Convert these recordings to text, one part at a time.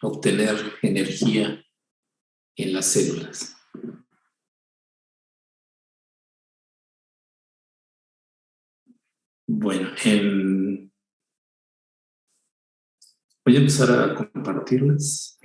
obtener energía en las células. Bueno, voy a empezar a compartirlas.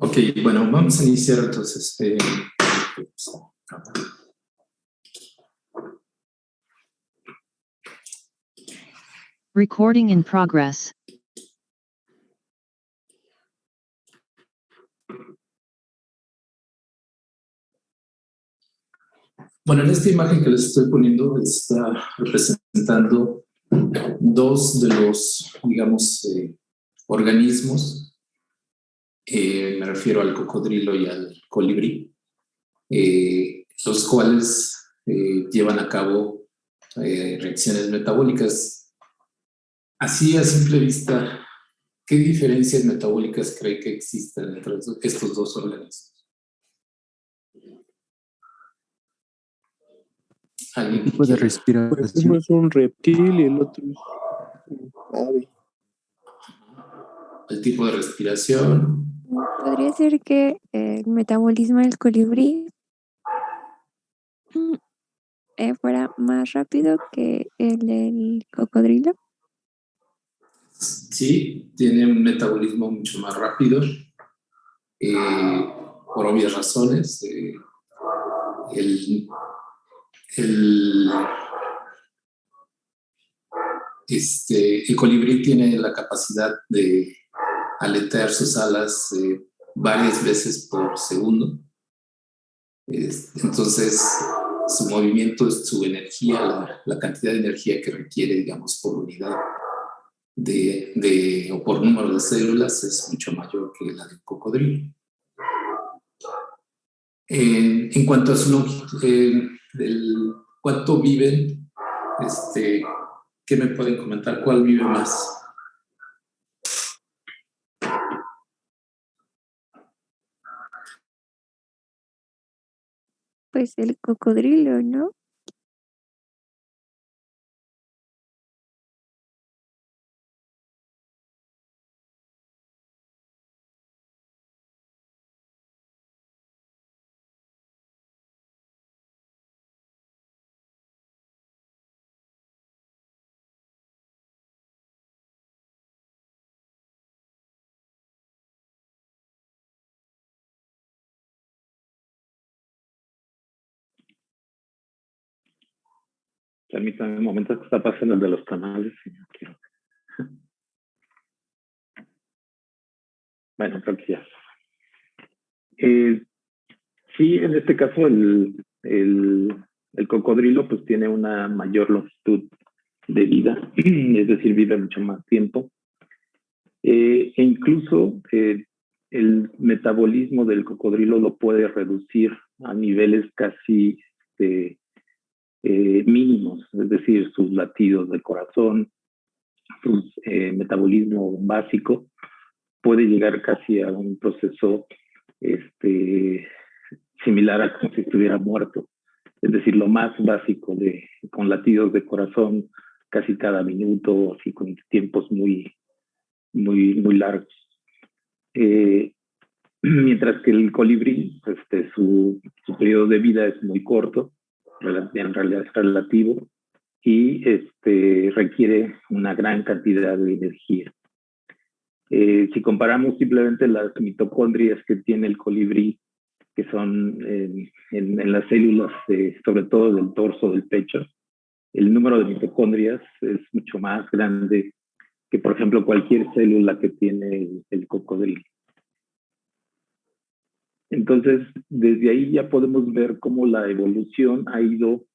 Ok, bueno, vamos a iniciar entonces. Recording in progress. Bueno, en esta imagen que les estoy poniendo está representando dos de los, digamos, organismos. Me refiero al cocodrilo y al colibrí, los cuales llevan a cabo reacciones metabólicas. Así, a simple vista, ¿qué diferencias metabólicas cree que existen entre estos dos organismos? ¿Alguien tipo de respiración? Pues uno es un reptil y el otro es un ave. El tipo de respiración. Podría ser que el metabolismo del colibrí fuera más rápido que el del cocodrilo. Sí, tiene un metabolismo mucho más rápido, por obvias razones. El colibrí tiene la capacidad de aletear sus alas varias veces por segundo. Entonces, su movimiento es su energía, la cantidad de energía que requiere, digamos, por unidad o por número de células es mucho mayor que la del cocodrilo. En cuanto a su longitud, ¿cuánto viven? ¿Qué me pueden comentar? ¿Cuál vive más? Pues el cocodrilo, ¿no? Permítame un momento que está pasando el de los tamales. Bueno, creo que ya. Sí, en este caso el cocodrilo pues tiene una mayor longitud de vida, es decir, vive mucho más tiempo. E incluso el metabolismo del cocodrilo lo puede reducir a niveles casi mínimos, es decir, sus latidos del corazón, su metabolismo básico puede llegar casi a un proceso similar a como si estuviera muerto. Es decir, lo más básico con latidos de corazón casi cada minuto, así con tiempos muy, muy, muy largos. Mientras que el colibrí, su periodo de vida es muy corto, en realidad es relativo, y requiere una gran cantidad de energía. Si comparamos simplemente las mitocondrias que tiene el colibrí, que son en las células, sobre todo del torso, del pecho, el número de mitocondrias es mucho más grande que, por ejemplo, cualquier célula que tiene el cocodrilo. Entonces, desde ahí ya podemos ver cómo la evolución ha ido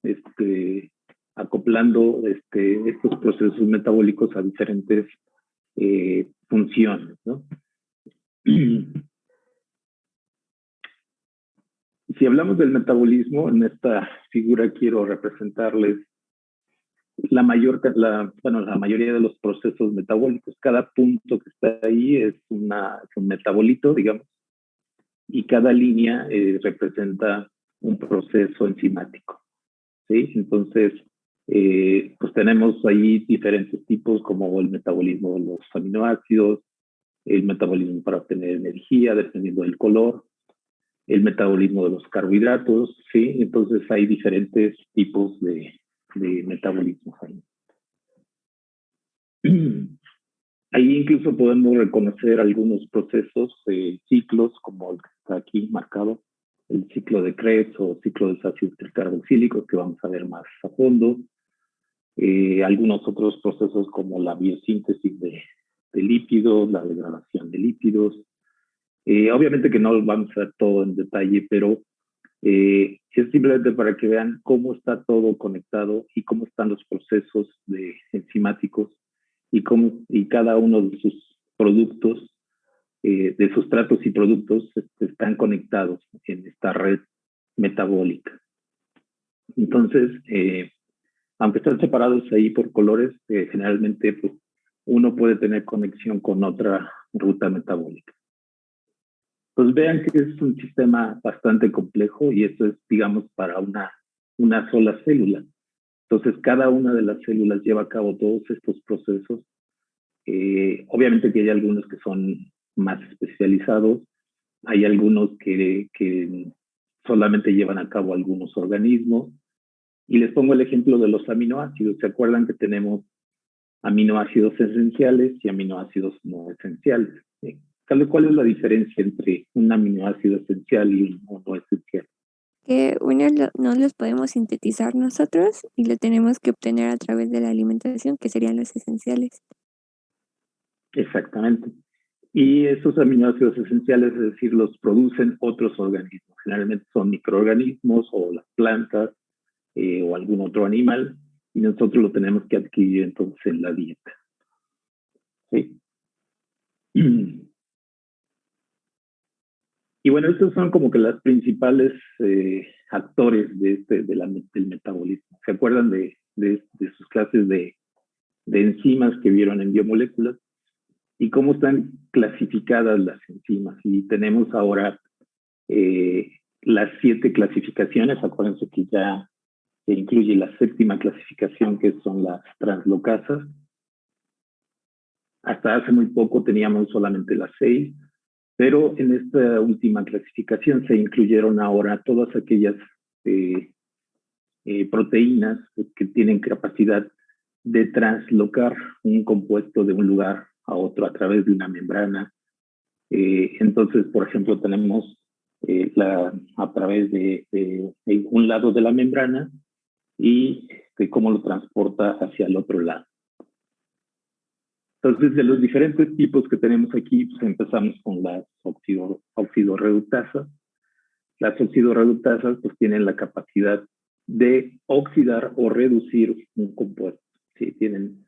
acoplando estos procesos metabólicos a diferentes funciones, ¿no? Si hablamos del metabolismo, en esta figura quiero representarles la mayoría de los procesos metabólicos. Cada punto que está ahí es un metabolito, digamos, y cada línea representa un proceso enzimático, ¿sí? Entonces, pues tenemos ahí diferentes tipos, como el metabolismo de los aminoácidos, el metabolismo para obtener energía, dependiendo del color, el metabolismo de los carbohidratos, ¿sí? Entonces hay diferentes tipos de metabolismos ahí. Ahí incluso podemos reconocer algunos procesos, ciclos, como el que está aquí marcado, el ciclo de Krebs o ciclo de ácidos carboxílicos, que vamos a ver más a fondo. Algunos otros procesos como la biosíntesis de lípidos, la degradación de lípidos. Obviamente que no vamos a ver todo en detalle, pero es simplemente para que vean cómo está todo conectado y cómo están los procesos enzimáticos y cada uno de sus productos, de sustratos y productos, están conectados en esta red metabólica. Entonces, aunque están separados ahí por colores, generalmente pues, uno puede tener conexión con otra ruta metabólica. Pues vean que es un sistema bastante complejo y esto es, digamos, para una sola célula. Entonces, cada una de las células lleva a cabo todos estos procesos. Obviamente que hay algunos que son más especializados, hay algunos que solamente llevan a cabo algunos organismos. Y les pongo el ejemplo de los aminoácidos. ¿Se acuerdan que tenemos aminoácidos esenciales y aminoácidos no esenciales? ¿Cuál es la diferencia entre un aminoácido esencial y uno no esencial? Que no los podemos sintetizar nosotros y lo tenemos que obtener a través de la alimentación, que serían los esenciales. Exactamente. Y esos aminoácidos esenciales, es decir, los producen otros organismos. Generalmente son microorganismos o las plantas o algún otro animal, y nosotros lo tenemos que adquirir entonces en la dieta. ¿Sí? Y bueno, estos son como que las principales actores del metabolismo. ¿Se acuerdan de sus clases de enzimas que vieron en biomoléculas? Y cómo están clasificadas las enzimas. Y tenemos ahora las 7 clasificaciones. Acuérdense que ya se incluye la 7ª clasificación, que son las translocasas. Hasta hace muy poco teníamos solamente las 6, pero en esta última clasificación se incluyeron ahora todas aquellas proteínas que tienen capacidad de translocar un compuesto de un lugar a otro a través de una membrana. Entonces, por ejemplo, tenemos a través de un lado de la membrana y cómo lo transporta hacia el otro lado. Entonces, de los diferentes tipos que tenemos aquí, pues empezamos con las oxidorreductasas. Las oxidorreductasas pues tienen la capacidad de oxidar o reducir un compuesto. ¿Sí? Tienen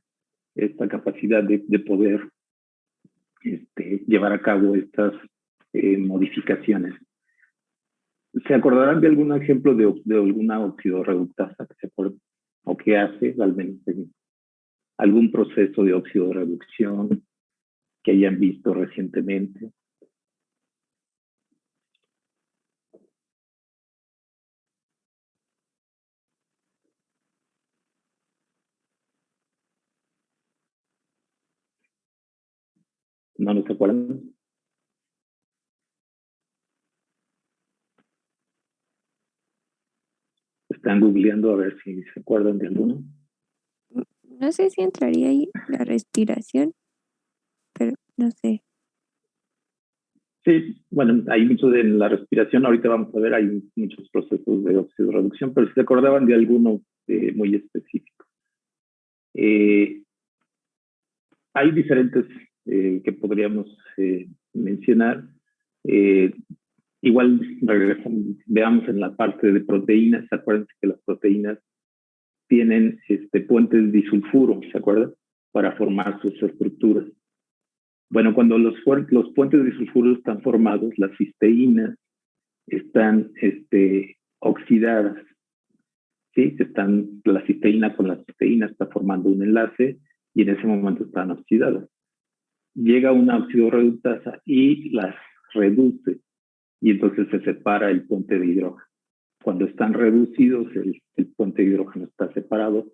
esta capacidad de poder llevar a cabo estas modificaciones. ¿Se acordarán de algún ejemplo de alguna oxidorreductasa que se acuerden o que hace realmente algún proceso de oxidorreducción que hayan visto recientemente? ¿No se acuerdan? Están googleando a ver si se acuerdan de alguno. No sé si entraría ahí la respiración, pero no sé. Sí, bueno, hay mucho de la respiración, ahorita vamos a ver, hay muchos procesos de oxidorreducción, pero si se acordaban de alguno muy específico. Hay diferentes que podríamos mencionar. Igual veamos en la parte de proteínas. Acuérdense que las proteínas tienen puentes disulfuro, ¿se acuerdan? Para formar sus estructuras. Bueno, cuando los puentes disulfuro están formados, las cisteínas están oxidadas, ¿sí? La cisteína con la cisteína está formando un enlace y en ese momento están oxidadas. Llega una oxidorreductasa y las reduce y entonces se separa el puente de hidrógeno. Cuando están reducidos, el puente de hidrógeno está separado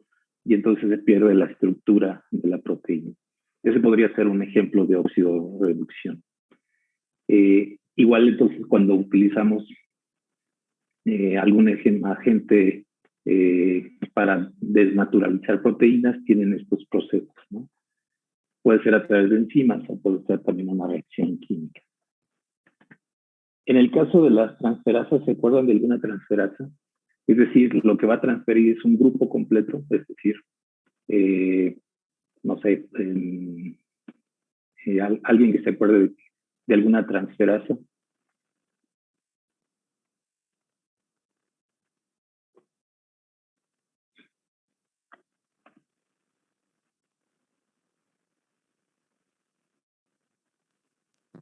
y entonces se pierde la estructura de la proteína. Ese podría ser un ejemplo de oxidorreducción. Igual entonces cuando utilizamos algún agente para desnaturalizar proteínas, tienen estos procesos, ¿no? Puede ser a través de enzimas o puede ser también una reacción química. En el caso de las transferasas, ¿se acuerdan de alguna transferasa? Es decir, lo que va a transferir es un grupo completo, es decir, no sé, alguien que se acuerde de alguna transferasa.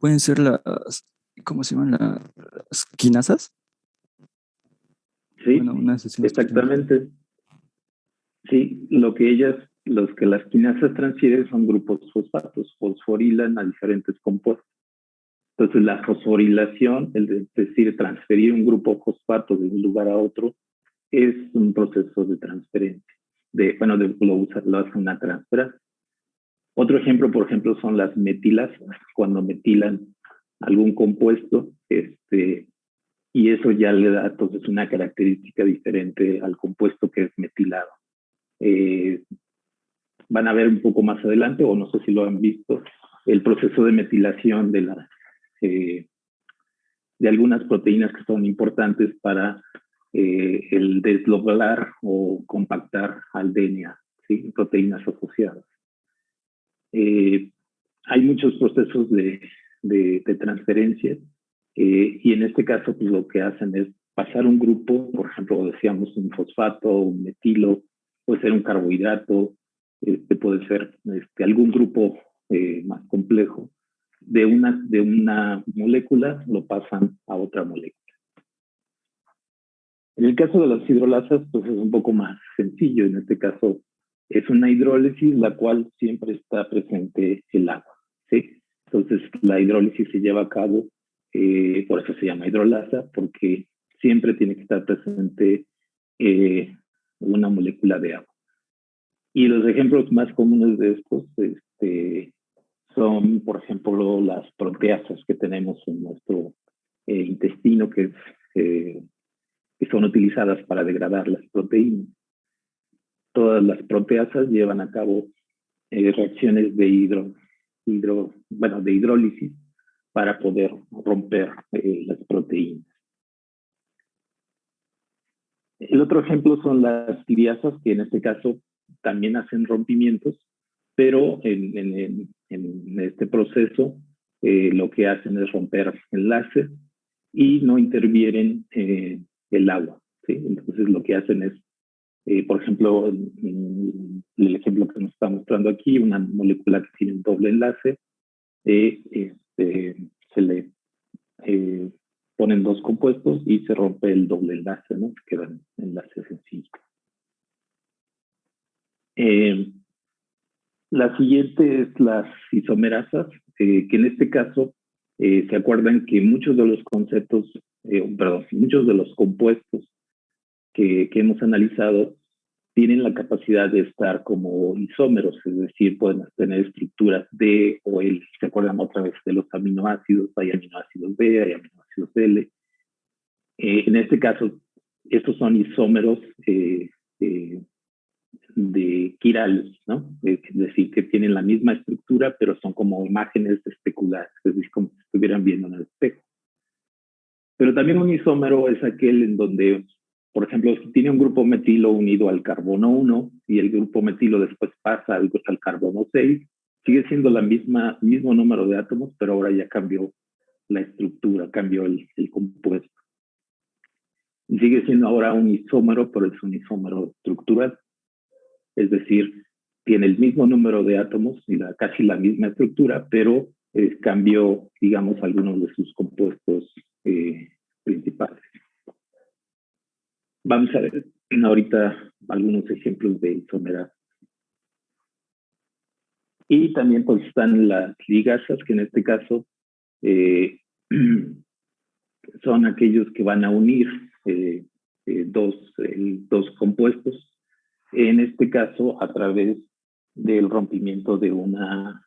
Pueden ser ¿cómo se llaman? Las quinasas. Sí, Bueno, unas enzimas que tienen- exactamente. Sí, los que las quinasas transfieren son grupos fosfatos, fosforilan a diferentes compuestos. Entonces la fosforilación, es decir, transferir un grupo fosfato de un lugar a otro, es un proceso de transferencia. Lo hace una transferasa. Otro ejemplo, por ejemplo, son las metilasas, cuando metilan algún compuesto, y eso ya le da entonces una característica diferente al compuesto que es metilado. Van a ver un poco más adelante, o no sé si lo han visto, el proceso de metilación de algunas proteínas que son importantes para el desdoblar o compactar al DNA, ¿sí? Proteínas asociadas. Hay muchos procesos de transferencia y en este caso pues, lo que hacen es pasar un grupo, por ejemplo, decíamos un fosfato, un metilo, puede ser un carbohidrato, puede ser algún grupo más complejo, de una molécula lo pasan a otra molécula. En el caso de las hidrolasas, pues es un poco más sencillo. En este caso es una hidrólisis, la cual siempre está presente el agua, ¿sí? Entonces la hidrólisis se lleva a cabo, por eso se llama hidrolasa, porque siempre tiene que estar presente una molécula de agua. Y los ejemplos más comunes de estos son, por ejemplo, las proteasas que tenemos en nuestro intestino, que son utilizadas para degradar las proteínas. Todas las proteasas llevan a cabo reacciones de hidrólisis para poder romper las proteínas. El otro ejemplo son las tiriasas, que en este caso también hacen rompimientos, pero en este proceso lo que hacen es romper enlaces y no intervienen el agua, ¿sí? Entonces lo que hacen es, por ejemplo, el ejemplo que nos está mostrando aquí, una molécula que tiene un doble enlace, se le ponen dos compuestos y se rompe el doble enlace, ¿no? Quedan enlaces sencillos. La siguiente es las isomerasas, que en este caso se acuerdan que muchos de los muchos de los compuestos que hemos analizado tienen la capacidad de estar como isómeros, es decir, pueden tener estructuras D o L. ¿Se acuerdan otra vez de los aminoácidos? Hay aminoácidos B, hay aminoácidos L. En este caso, estos son isómeros de quirales, ¿no? Es decir, que tienen la misma estructura, pero son como imágenes especulares, es decir, como si estuvieran viendo en el espejo. Pero también un isómero es aquel en donde, por ejemplo, si tiene un grupo metilo unido al carbono 1 y el grupo metilo después pasa al carbono 6, sigue siendo mismo número de átomos, pero ahora ya cambió la estructura, cambió el compuesto. Sigue siendo ahora un isómero, pero es un isómero estructural. es decir, tiene el mismo número de átomos y casi la misma estructura, pero cambió, digamos, algunos de sus compuestos principales. Vamos a ver ahorita algunos ejemplos de isomerasa. Y también pues están las ligasas, que en este caso son aquellos que van a unir dos compuestos, en este caso a través del rompimiento de una,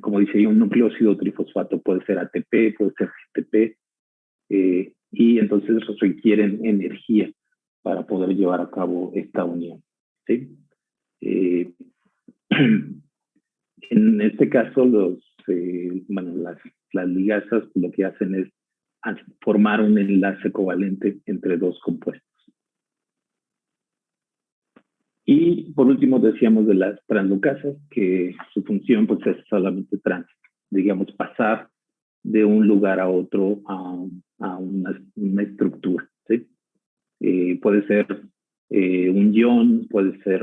como dice ahí, un nucleósido trifosfato, puede ser ATP, puede ser GTP, y entonces requieren energía para poder llevar a cabo esta unión, ¿sí? En este caso, las ligasas lo que hacen es formar un enlace covalente entre dos compuestos. Y por último decíamos de las translocasas, que su función pues es solamente digamos, pasar de un lugar a otro a una estructura, ¿sí? Puede ser un ion, puede ser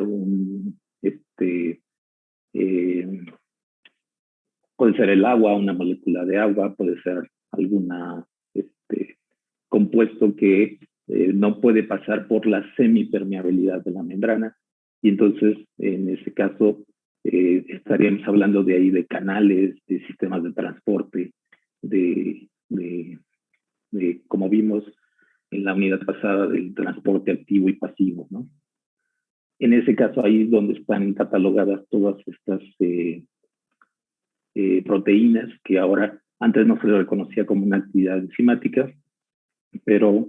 puede ser el agua, una molécula de agua, puede ser alguna compuesto que no puede pasar por la semipermeabilidad de la membrana, y entonces en ese caso estaríamos hablando de ahí de canales, de sistemas de transporte, de como vimos en la unidad pasada, del transporte activo y pasivo, ¿no? En ese caso ahí es donde están catalogadas todas estas proteínas que ahora, antes no se les reconocía como una actividad enzimática, pero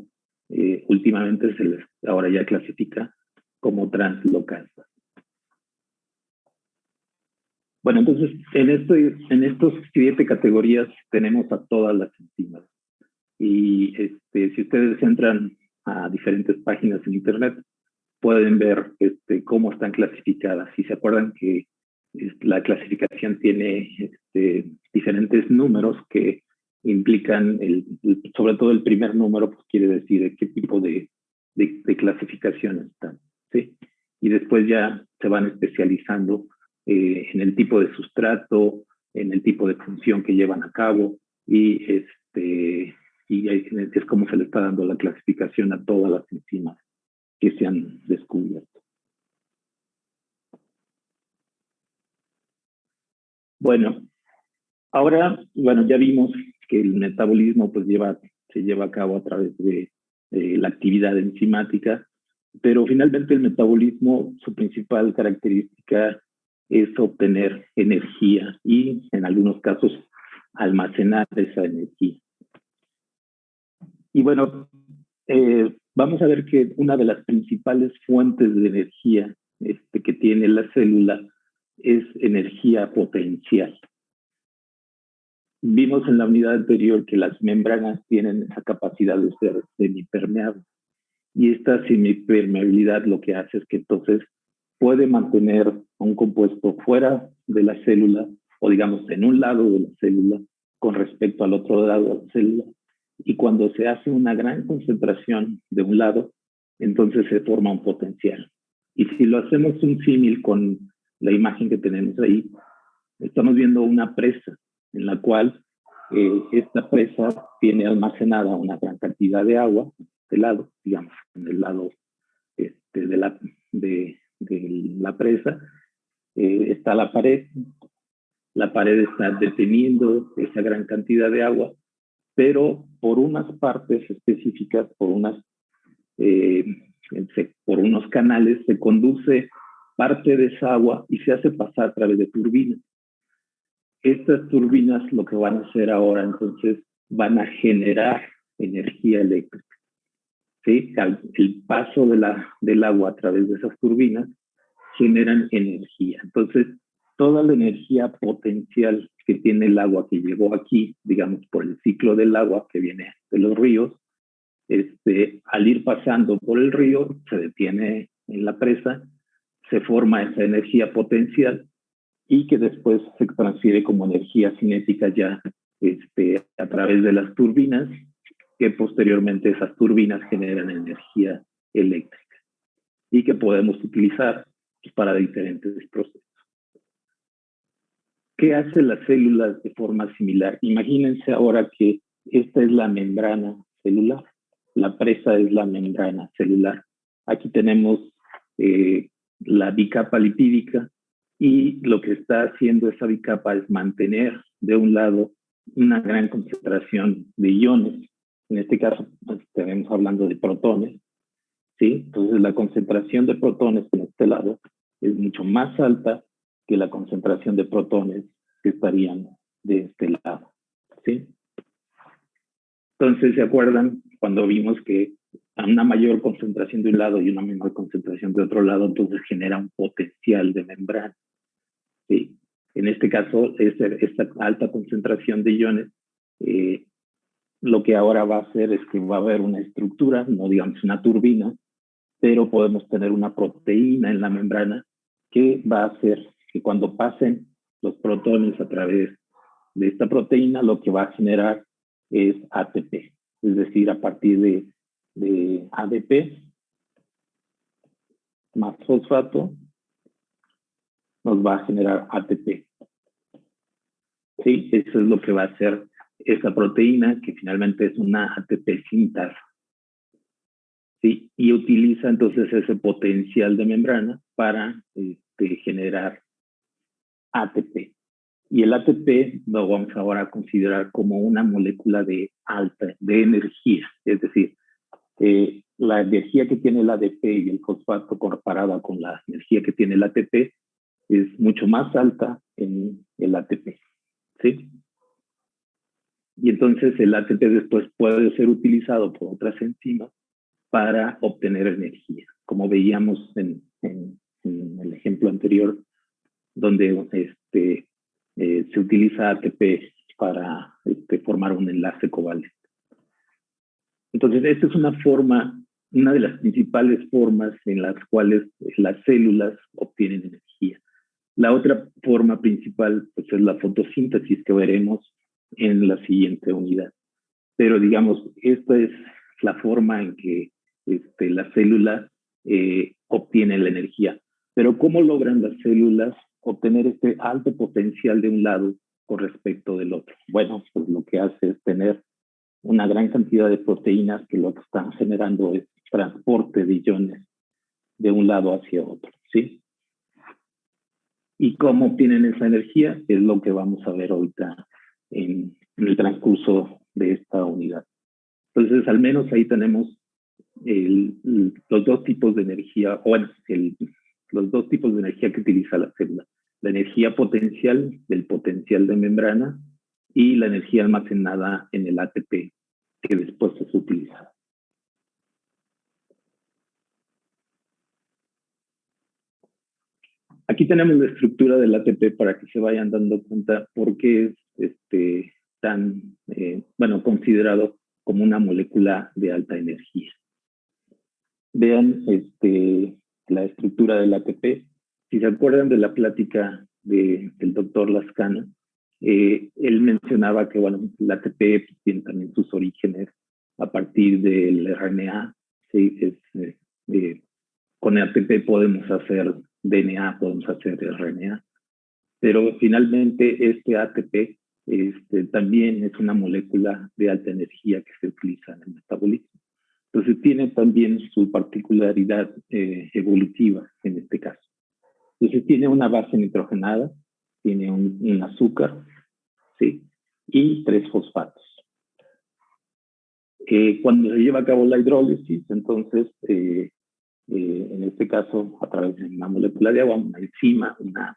últimamente ahora ya clasifica como translocasas. Bueno, entonces en estos 7 categorías tenemos a todas las enzimas. Y si ustedes entran a diferentes páginas en internet, pueden ver cómo están clasificadas. Si se acuerdan que la clasificación tiene diferentes números que implican, sobre todo el primer número, pues quiere decir qué tipo de clasificación están, ¿sí? Y después ya se van especializando en el tipo de sustrato, en el tipo de función que llevan a cabo, y es como se le está dando la clasificación a todas las enzimas que se han descubierto. Bueno, ahora, ya vimos que el metabolismo pues se lleva a cabo a través de la actividad enzimática, pero finalmente el metabolismo, su principal característica es obtener energía y en algunos casos almacenar esa energía. Y bueno, vamos a ver que una de las principales fuentes de energía que tiene la célula es energía potencial. Vimos en la unidad anterior que las membranas tienen esa capacidad de ser semipermeables. Y esta semipermeabilidad lo que hace es que entonces puede mantener un compuesto fuera de la célula, o digamos en un lado de la célula, con respecto al otro lado de la célula. Y cuando se hace una gran concentración de un lado, entonces se forma un potencial. Y si lo hacemos un símil con la imagen que tenemos ahí, estamos viendo una presa en la cual esta presa tiene almacenada una gran cantidad de agua de este lado, digamos, en el lado de la presa. Está la pared está deteniendo esa gran cantidad de agua, pero por unas partes específicas, por unos canales, se conduce parte de esa agua y se hace pasar a través de turbinas. Estas turbinas lo que van a hacer ahora, entonces, van a generar energía eléctrica, ¿sí? El paso del agua a través de esas turbinas generan energía. Entonces, toda la energía potencial que tiene el agua que llegó aquí, digamos, por el ciclo del agua que viene de los ríos, al ir pasando por el río, se detiene en la presa, se forma esa energía potencial y que después se transfiere como energía cinética ya a través de las turbinas, que posteriormente esas turbinas generan energía eléctrica. y que podemos utilizar pues, para diferentes procesos. ¿Qué hacen las células de forma similar? Imagínense ahora que esta es la membrana celular, la presa es la membrana celular. Aquí tenemos la bicapa lipídica y lo que está haciendo esa bicapa es mantener de un lado una gran concentración de iones. En este caso estaremos hablando de protones, ¿sí? Entonces la concentración de protones en este lado es mucho más alta que la concentración de protones que estarían de este lado, ¿sí? Entonces, ¿se acuerdan cuando vimos que a una mayor concentración de un lado y una menor concentración de otro lado, entonces genera un potencial de membrana, ¿sí? En este caso, esta alta concentración de iones, lo que ahora va a hacer es que va a haber una estructura, no digamos una turbina, pero podemos tener una proteína en la membrana que va a hacer que cuando pasen los protones a través de esta proteína, lo que va a generar es ATP, es decir, a partir de ADP más fosfato, nos va a generar ATP. Sí, eso es lo que va a hacer esa proteína, que finalmente es una ATP sintasa. Sí, y utiliza entonces ese potencial de membrana para generar ATP. Y el ATP lo vamos ahora a considerar como una molécula de energía, es decir, la energía que tiene el ADP y el fosfato comparada con la energía que tiene el ATP es mucho más alta en el ATP, ¿sí? Y entonces el ATP después puede ser utilizado por otras enzimas para obtener energía, como veíamos en el ejemplo anterior, donde se utiliza ATP para formar un enlace covalente. Entonces, esta es una de las principales formas en las cuales las células obtienen energía. La otra forma principal pues, es la fotosíntesis que veremos en la siguiente unidad. Pero digamos, esta es la forma en que las células obtienen la energía. Pero ¿cómo logran las células obtener este alto potencial de un lado con respecto del otro? Bueno, pues lo que hace es tener una gran cantidad de proteínas que lo que están generando es transporte de iones de un lado hacia otro, ¿sí? ¿Y cómo obtienen esa energía? Es lo que vamos a ver ahorita en el transcurso de esta unidad. Entonces, al menos ahí tenemos los dos tipos de energía, los dos tipos de energía que utiliza la célula. La energía potencial del potencial de membrana y la energía almacenada en el ATP, que después es utilizada. Aquí tenemos la estructura del ATP para que se vayan dando cuenta por qué es tan, considerado como una molécula de alta energía. Vean la estructura del ATP. Si se acuerdan de la plática del doctor Lascano, él mencionaba que el ATP tiene también sus orígenes a partir del RNA. ¿Sí? Con ATP podemos hacer DNA, podemos hacer RNA, pero finalmente este ATP también es una molécula de alta energía que se utiliza en el metabolismo. Entonces tiene también su particularidad evolutiva en este caso. Entonces tiene una base nitrogenada, tiene un azúcar, ¿sí? Y 3 fosfatos. Cuando se lleva a cabo la hidrólisis, entonces, en este caso, a través de una molécula de agua, una enzima, una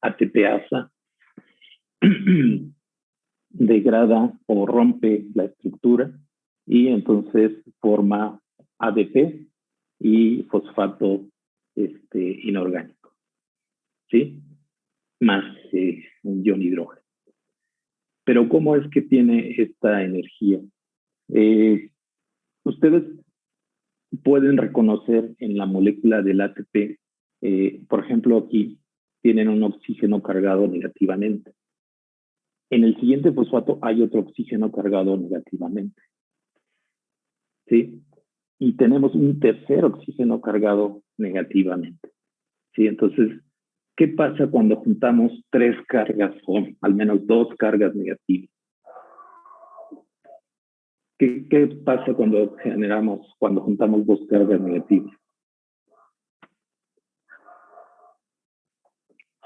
ATPasa, degrada o rompe la estructura y entonces forma ADP y fosfato inorgánico, ¿sí? Más un ion hidrógeno. Pero ¿cómo es que tiene esta energía? Ustedes pueden reconocer en la molécula del ATP, por ejemplo, aquí tienen un oxígeno cargado negativamente. En el siguiente fosfato hay otro oxígeno cargado negativamente. ¿Sí? y tenemos un tercer oxígeno cargado negativamente. ¿Sí? Entonces, ¿qué pasa cuando juntamos 3 cargas o al menos 2 cargas negativas? ¿Qué pasa cuando juntamos 2 cargas negativas?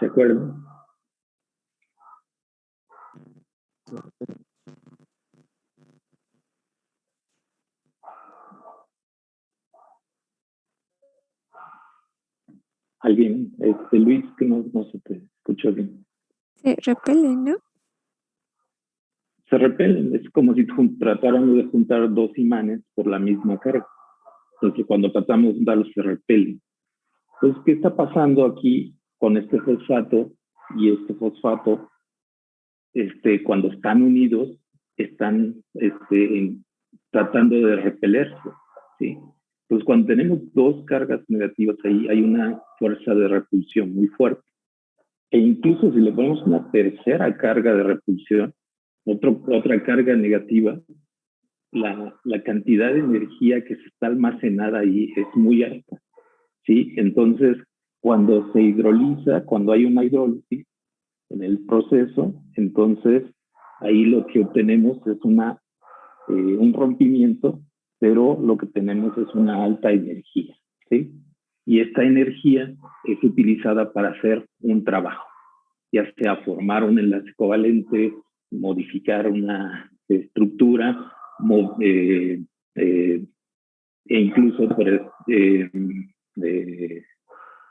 ¿Se acuerdan? ¿Alguien? Luis, que no se te escuchó bien. Se repelen, ¿no? Se repelen, es como si tratáramos de juntar 2 imanes por la misma carga. Entonces, cuando tratamos de juntarlos, se repelen. Entonces, ¿qué está pasando aquí con este fosfato y este fosfato? Cuando están unidos, están tratando de repelerse, ¿sí? Entonces, cuando tenemos 2 cargas negativas ahí, hay una fuerza de repulsión muy fuerte. E incluso si le ponemos una tercera carga de repulsión, otra carga negativa, la cantidad de energía que se está almacenada ahí es muy alta, ¿sí? Entonces, cuando se hidroliza, cuando hay una hidrólisis en el proceso, entonces ahí lo que obtenemos es un rompimiento, pero lo que tenemos es una alta energía, ¿sí? Y esta energía es utilizada para hacer un trabajo, ya sea formar un enlace covalente, modificar una estructura, e incluso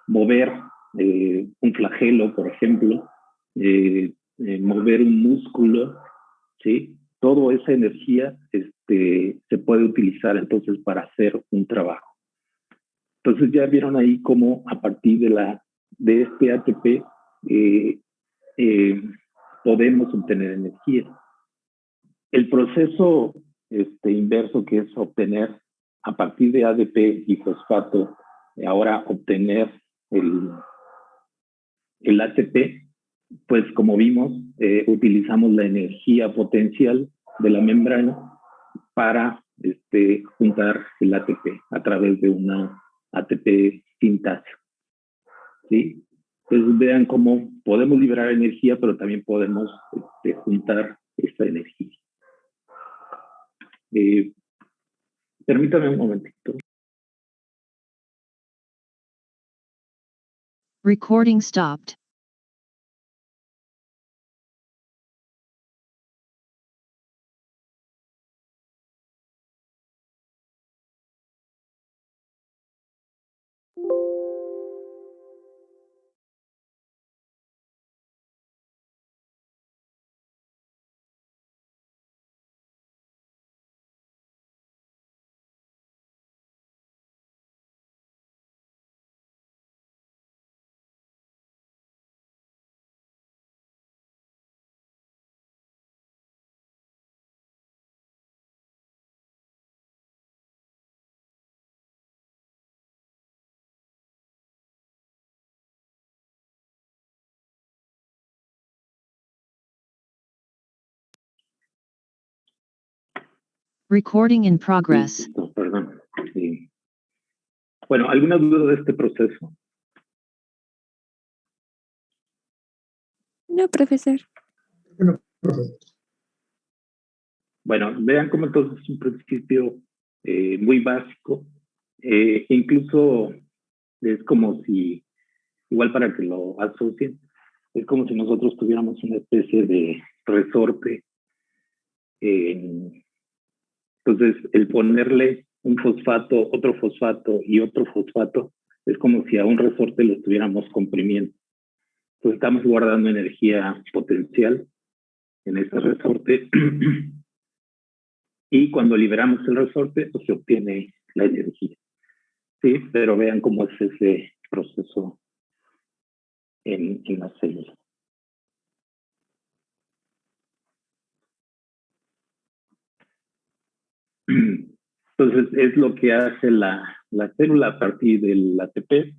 mover un flagelo, por ejemplo, mover un músculo, ¿sí? Toda esa energía se puede utilizar entonces para hacer un trabajo. Entonces ya vieron ahí cómo a partir de este ATP podemos obtener energía. El proceso inverso, que es obtener a partir de ADP y fosfato, ahora obtener el ATP, pues como vimos, utilizamos la energía potencial de la membrana para juntar el ATP a través de una ATP sintasa, ¿sí? Entonces vean cómo podemos liberar energía, pero también podemos juntar esta energía. Permítame un momentito. Recording stopped. Recording in progress. Listo, perdón. Sí. Bueno, ¿alguna duda de este proceso? No, profesor. Bueno, vean cómo entonces es un principio muy básico. Incluso es como si, igual para que lo asocien, es como si nosotros tuviéramos una especie de resorte. Entonces, el ponerle un fosfato, otro fosfato y otro fosfato, es como si a un resorte lo estuviéramos comprimiendo. Entonces, estamos guardando energía potencial en ese resorte y cuando liberamos el resorte, pues se obtiene la energía. Sí, pero vean cómo es ese proceso en la célula. Entonces, es lo que hace la célula a partir del ATP.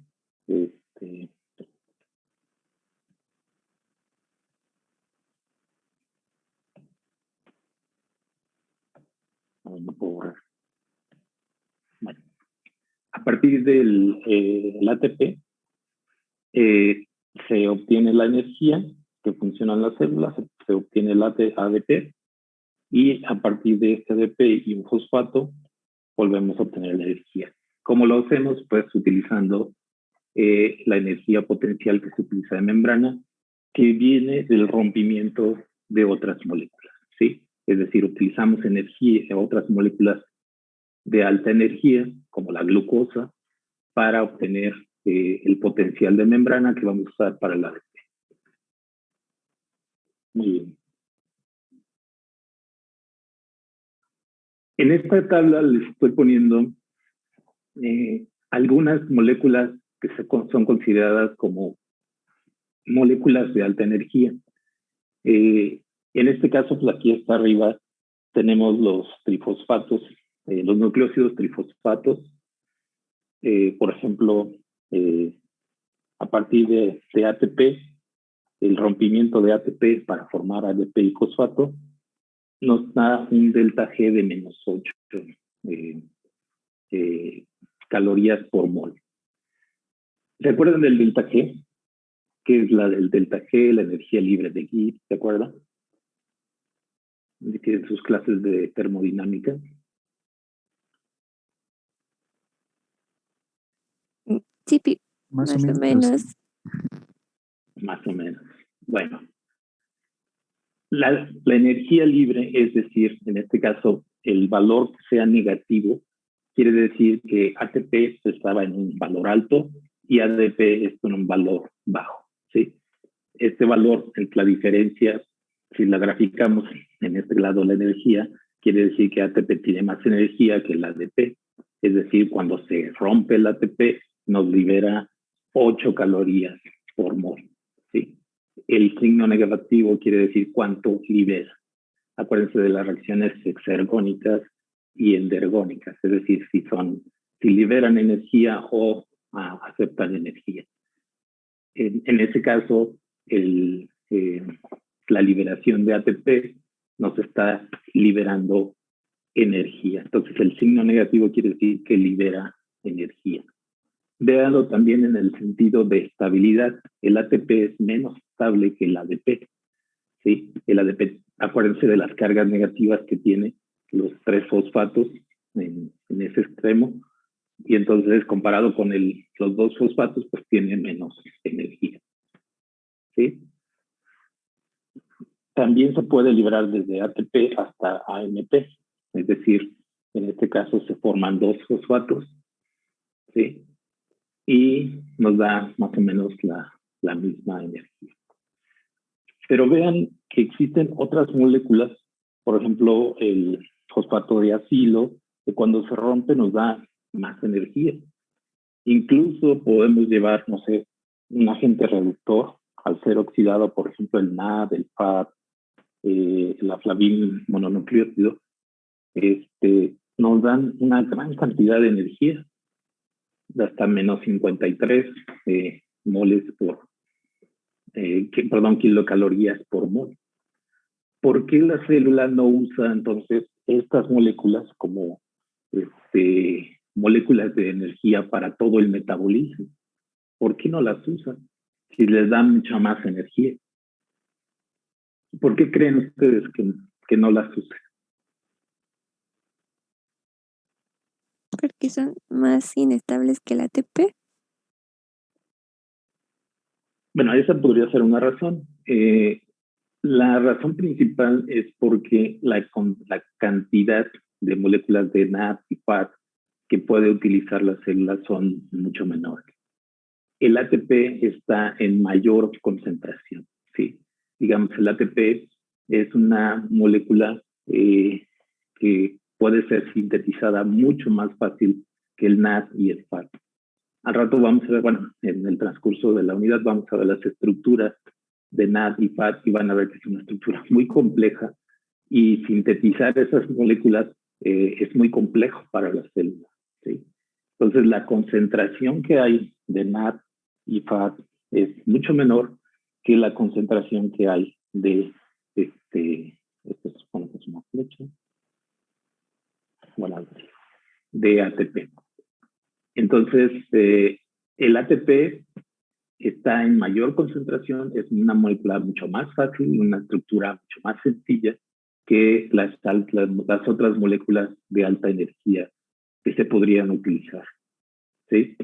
No puedo borrar. Bueno. partir del el ATP se obtiene la energía que funciona en las células, se obtiene el ADP, y a partir de este ADP y un fosfato volvemos a obtener la energía. ¿Cómo lo hacemos? Pues utilizando la energía potencial que se utiliza de membrana, que viene del rompimiento de otras moléculas, ¿sí? Es decir, utilizamos energía de otras moléculas de alta energía, como la glucosa, para obtener el potencial de membrana que vamos a usar para el ADP. Muy bien. En esta tabla les estoy poniendo algunas moléculas que son consideradas como moléculas de alta energía. En este caso, pues aquí está arriba, tenemos los trifosfatos, los nucleósidos trifosfatos. Por ejemplo, a partir de ATP, el rompimiento de ATP para formar ADP y fosfato nos da un delta G de menos 8 calorías por mol. ¿Recuerdan del delta G? ¿Qué es la del delta G? La energía libre de Gibbs, ¿se acuerdan? De sus clases de termodinámica. Sí, Más más o o menos. menos. Más o menos. Bueno, la energía libre, es decir, en este caso, el valor que sea negativo, quiere decir que ATP estaba en un valor alto y ADP está en un valor bajo, ¿sí? Este valor, la diferencia, si la graficamos en este lado la energía, quiere decir que ATP tiene más energía que el ADP. Es decir, cuando se rompe el ATP, nos libera 8 calorías por mol, ¿sí? El signo negativo quiere decir cuánto libera. Acuérdense de las reacciones exergónicas y endergónicas, es decir, si liberan energía o aceptan energía. En ese caso, la liberación de ATP nos está liberando energía. Entonces, el signo negativo quiere decir que libera energía. Véanlo también en el sentido de estabilidad. El ATP es menos estable que el ADP, ¿sí? El ADP, acuérdense de las cargas negativas que tiene los 3 fosfatos en ese extremo, y entonces comparado con los 2 fosfatos, pues tiene menos energía, ¿sí? También se puede liberar desde ATP hasta AMP, es decir, en este caso se forman 2 fosfatos, ¿sí? Y nos da más o menos la misma energía. Pero vean que existen otras moléculas, por ejemplo, el fosfato de acilo, que cuando se rompe nos da más energía. Incluso podemos llevar, no sé, un agente reductor al ser oxidado, por ejemplo, el NAD, el FAD, la flavin mononucleótido, nos dan una gran cantidad de energía, de hasta menos 53 moles kilocalorías por mol. ¿Por qué la célula no usa entonces estas moléculas como moléculas de energía para todo el metabolismo? ¿Por qué no las usa si les dan mucha más energía? ¿Por qué creen ustedes que no las usan? Porque son más inestables que el ATP. Bueno, esa podría ser una razón. La razón principal es porque la cantidad de moléculas de NAD y FAD que puede utilizar la célula son mucho menores. El ATP está en mayor concentración, ¿sí? Digamos, el ATP es una molécula que puede ser sintetizada mucho más fácil que el NAD y el FAD. Al rato vamos a ver, bueno, en el transcurso de la unidad vamos a ver las estructuras de NAD y FAD y van a ver que es una estructura muy compleja y sintetizar esas moléculas es muy complejo para las células, ¿sí? Entonces la concentración que hay de NAD y FAD es mucho menor que la concentración que hay de esto se supone que es una flecha, bueno, de ATP. Entonces, el ATP está en mayor concentración, es una molécula mucho más fácil, una estructura mucho más sencilla que las otras moléculas de alta energía que se podrían utilizar, ¿sí?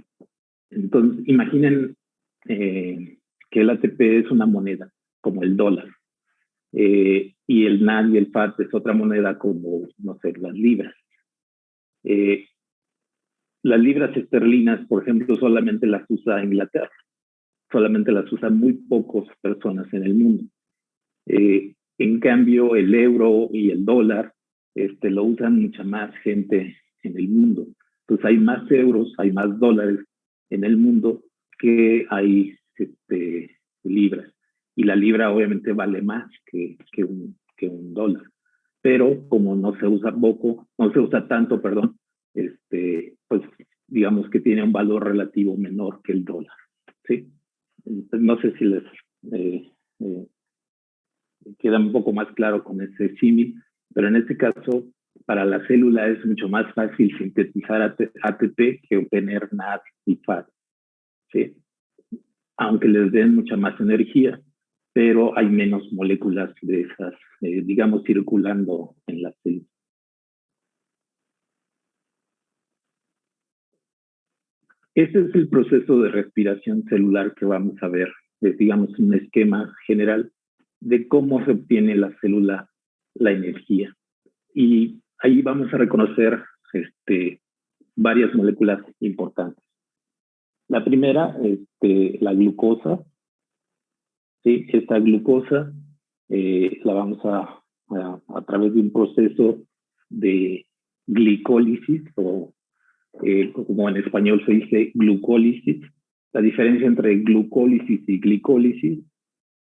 Entonces, imaginen que el ATP es una moneda, como el dólar, y el NAD y el FAT es otra moneda como, no sé, las libras. Las libras esterlinas, por ejemplo, solamente las usa Inglaterra, solamente las usan muy pocas personas en el mundo. En cambio, el euro y el dólar lo usan mucha más gente en el mundo. Entonces hay más euros, hay más dólares en el mundo que hay libras. Y la libra obviamente vale más que un dólar. Pero como no se usa tanto, perdón, pues digamos que tiene un valor relativo menor que el dólar, ¿sí? Entonces, no sé si les queda un poco más claro con ese símil, pero en este caso, para la célula es mucho más fácil sintetizar ATP que obtener NAD y FAT, ¿sí? Aunque les den mucha más energía, pero hay menos moléculas de esas, digamos, circulando en la célula. Ese es el proceso de respiración celular que vamos a ver, es, digamos, un esquema general de cómo se obtiene la célula la energía. Y ahí vamos a reconocer varias moléculas importantes. La primera, la glucosa. ¿Sí? Esta glucosa la vamos a través de un proceso de glicólisis, o como en español se dice glucólisis. La diferencia entre glucólisis y glicólisis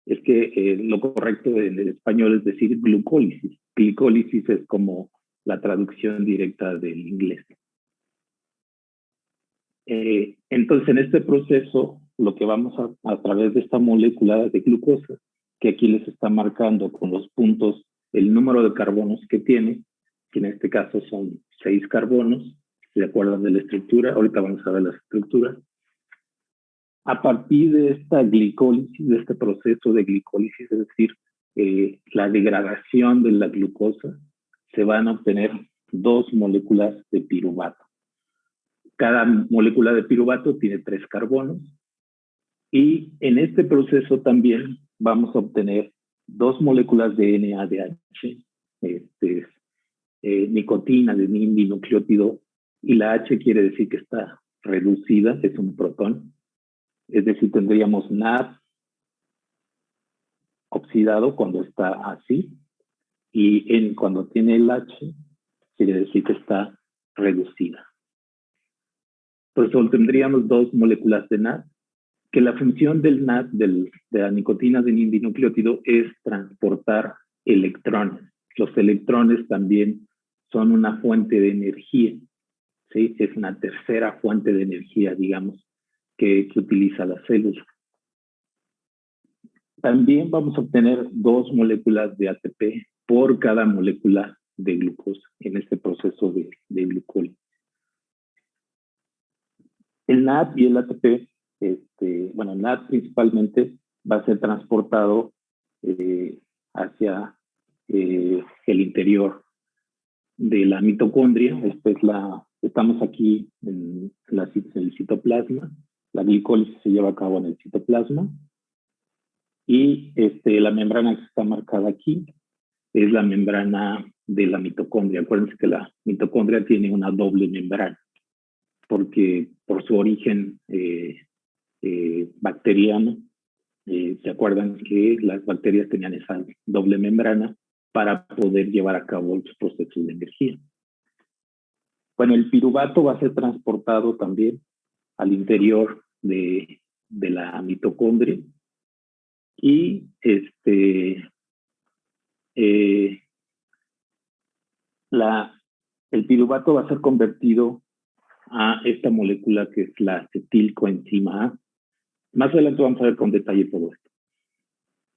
es que lo correcto en el español es decir glucólisis. Glicólisis es como la traducción directa del inglés. Entonces, en este proceso, lo que vamos a través de esta molécula de glucosa, que aquí les está marcando con los puntos el número de carbonos que tiene, que en este caso son 6 carbonos, ¿se acuerdan de la estructura? Ahorita vamos a ver la estructura. A partir de esta glicólisis, de este proceso de glicólisis, es decir, la degradación de la glucosa, se van a obtener 2 moléculas de piruvato. Cada molécula de piruvato tiene 3 carbonos, y en este proceso también vamos a obtener 2 moléculas de NADH, nicotina, de dinucleótido, y la H quiere decir que está reducida, es un protón, es decir, tendríamos NAD oxidado cuando está así, y cuando tiene el H, quiere decir que está reducida. Por eso tendríamos 2 moléculas de NAD, que la función del NAD, de la nicotina de dinucleótido, es transportar electrones. Los electrones también son una fuente de energía, ¿sí? Es una tercera fuente de energía, digamos, que utiliza la célula. También vamos a obtener 2 moléculas de ATP por cada molécula de glucosa en este proceso de glucólisis. El NAD y el ATP, bueno, el NAD principalmente va a ser transportado hacia el interior de la mitocondria. Estamos aquí en el citoplasma. La glicólisis se lleva a cabo en el citoplasma. Y la membrana que está marcada aquí es la membrana de la mitocondria. Acuérdense que la mitocondria tiene una doble membrana, porque por su origen bacteriano, ¿se acuerdan que las bacterias tenían esa doble membrana para poder llevar a cabo los procesos de energía? Bueno, el piruvato va a ser transportado también al interior de la mitocondria, y el piruvato va a ser convertido a esta molécula que es la acetilcoenzima A. Más adelante vamos a ver con detalle todo esto.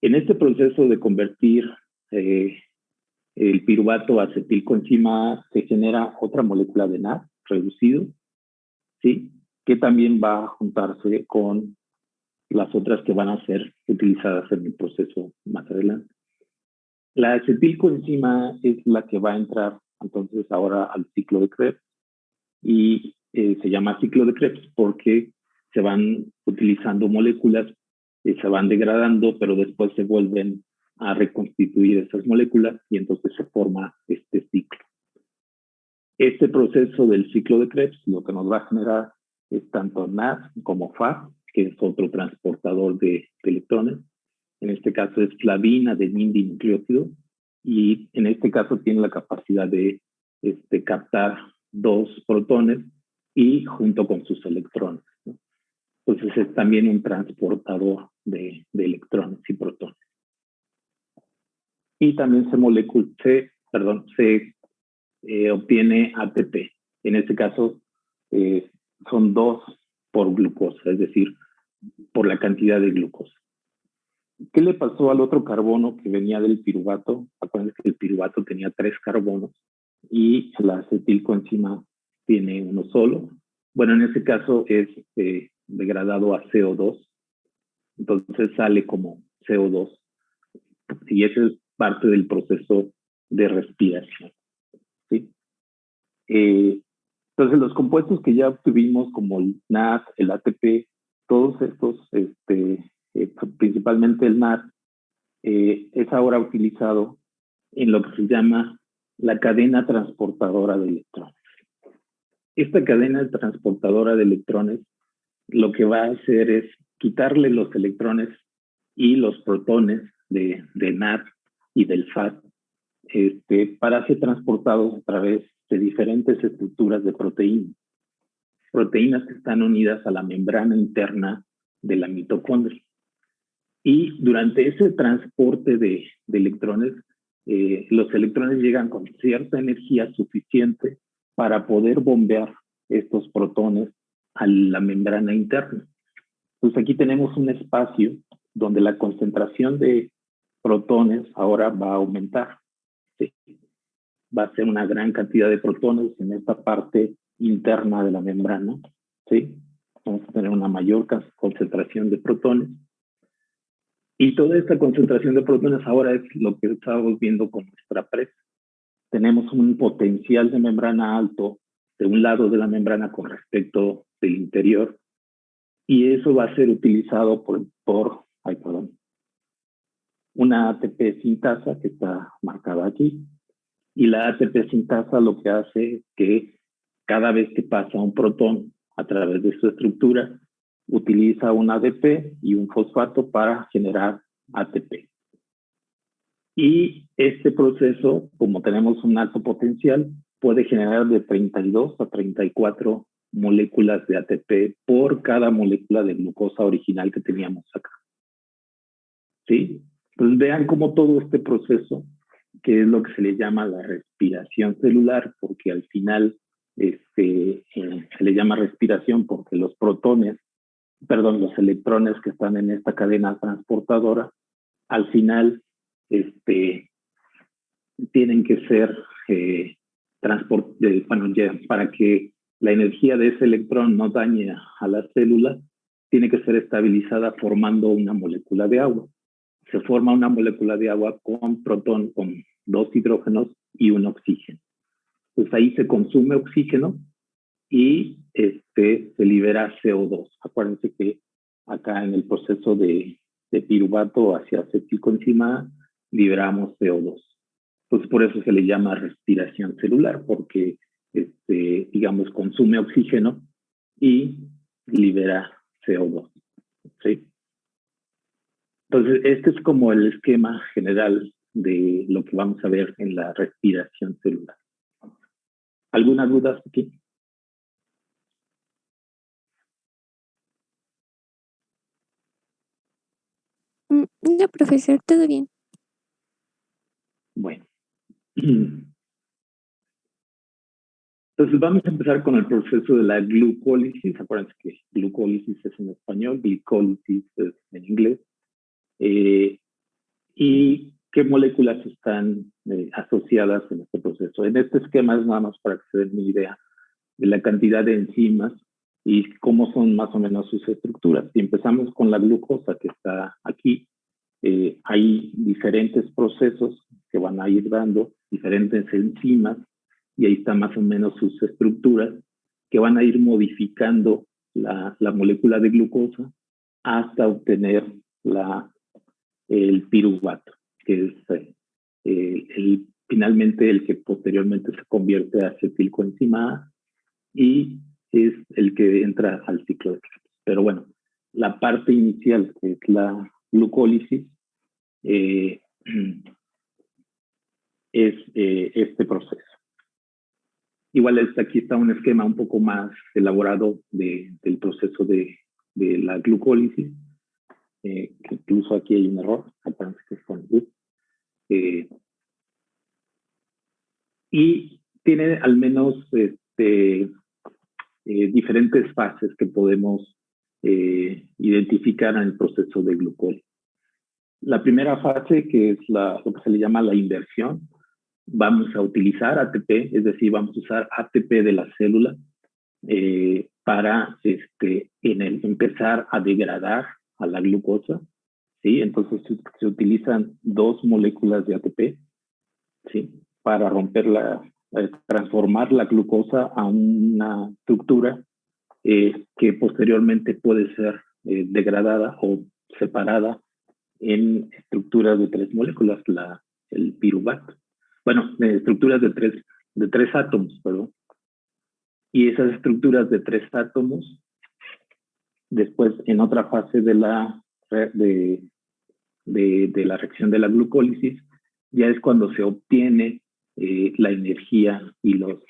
En este proceso de convertir el piruvato a acetilcoenzima A, se genera otra molécula de NAD reducido, ¿sí? que también va a juntarse con las otras que van a ser utilizadas en el proceso más adelante. La acetilcoenzima es la que va a entrar entonces ahora al ciclo de Krebs y se llama ciclo de Krebs porque se van utilizando moléculas, se van degradando, pero después se vuelven a reconstituir esas moléculas y entonces se forma este ciclo. Este proceso del ciclo de Krebs lo que nos va a generar es tanto NAD como FAD, que es otro transportador de electrones. En este caso es flavina de dinucleótido y en este caso tiene la capacidad de captar 2 protones y junto con sus electrones, ¿no? Entonces es también un transportador de electrones y protones. Y también se obtiene ATP. En este caso son 2 por glucosa, es decir, por la cantidad de glucosa. ¿Qué le pasó al otro carbono que venía del piruvato? Acuérdense que el piruvato tenía 3 carbonos y la acetilcoenzima tiene uno solo. Bueno, en este caso es degradado a CO2, entonces sale como CO2 y ese es parte del proceso de respiración, ¿sí? Entonces los compuestos que ya obtuvimos como el NAD, el ATP, todos estos, principalmente el NAD, es ahora utilizado en lo que se llama la cadena transportadora de electrones. Esta cadena transportadora de electrones lo que va a hacer es quitarle los electrones y los protones de NAD y del FAD para ser transportados a través de diferentes estructuras de proteínas. Proteínas que están unidas a la membrana interna de la mitocondria. Y durante ese transporte de electrones, los electrones llegan con cierta energía suficiente para poder bombear estos protones a la membrana interna. Entonces aquí tenemos un espacio donde la concentración de protones ahora va a aumentar. ¿Sí? Va a ser una gran cantidad de protones en esta parte interna de la membrana. ¿Sí? Vamos a tener una mayor concentración de protones. Y toda esta concentración de protones ahora es lo que estamos viendo con nuestra presa. Tenemos un potencial de membrana alto de un lado de la membrana con respecto del interior y eso va a ser utilizado por una ATP sintasa que está marcada aquí y la ATP sintasa lo que hace es que cada vez que pasa un protón a través de su estructura utiliza un ADP y un fosfato para generar ATP. Y este proceso, como tenemos un alto potencial, puede generar de 32 a 34 moléculas de ATP por cada molécula de glucosa original que teníamos acá. ¿Sí? Entonces vean cómo todo este proceso, que es lo que se le llama la respiración celular, porque al final se le llama respiración porque los electrones que están en esta cadena transportadora, al final tienen que ser para que la energía de ese electrón no dañe a la célula, tiene que ser estabilizada formando una molécula de agua. Se forma una molécula de agua con protón, con 2 hidrógenos y un oxígeno. Pues ahí se consume oxígeno y se libera CO2. Acuérdense que acá en el proceso de piruvato hacia acetilcoenzima liberamos CO2. Pues por eso se le llama respiración celular, porque consume oxígeno y libera CO2. ¿Sí? Entonces, este es como el esquema general de lo que vamos a ver en la respiración celular. ¿Algunas dudas aquí? No, profesor, todo bien. Bueno. Entonces vamos a empezar con el proceso de la glucólisis. Acuérdense que glucólisis es en español, glicólisis es en inglés. ¿Y qué moléculas están asociadas en este proceso? En este esquema es nada más para que se den una idea de la cantidad de enzimas y cómo son más o menos sus estructuras. Si empezamos con la glucosa que está aquí, hay diferentes procesos que van a ir dando, diferentes enzimas, y ahí está más o menos sus estructuras que van a ir modificando la molécula de glucosa hasta obtener el piruvato, que es finalmente el que posteriormente se convierte a acetilcoenzima A y es el que entra al ciclo de Krebs. Pero bueno, la parte inicial, que es la glucólisis, es este proceso. Igual aquí está un esquema un poco más elaborado del proceso de la glucólisis, que incluso aquí hay un error, parece que es con y tiene al menos diferentes fases que podemos identificar en el proceso de glucólisis. La primera fase, que es lo que se le llama la inversión, vamos a utilizar ATP, es decir, vamos a usar ATP de la célula para empezar a degradar a la glucosa, ¿sí? Entonces se utilizan 2 moléculas de ATP, ¿sí? Para transformar la glucosa a una estructura que posteriormente puede ser degradada o separada en estructuras de 3 moléculas, el piruvato. Bueno, estructuras de tres átomos, perdón. Y esas estructuras de 3 átomos, después en otra fase de la reacción de la glucólisis, ya es cuando se obtiene la energía y los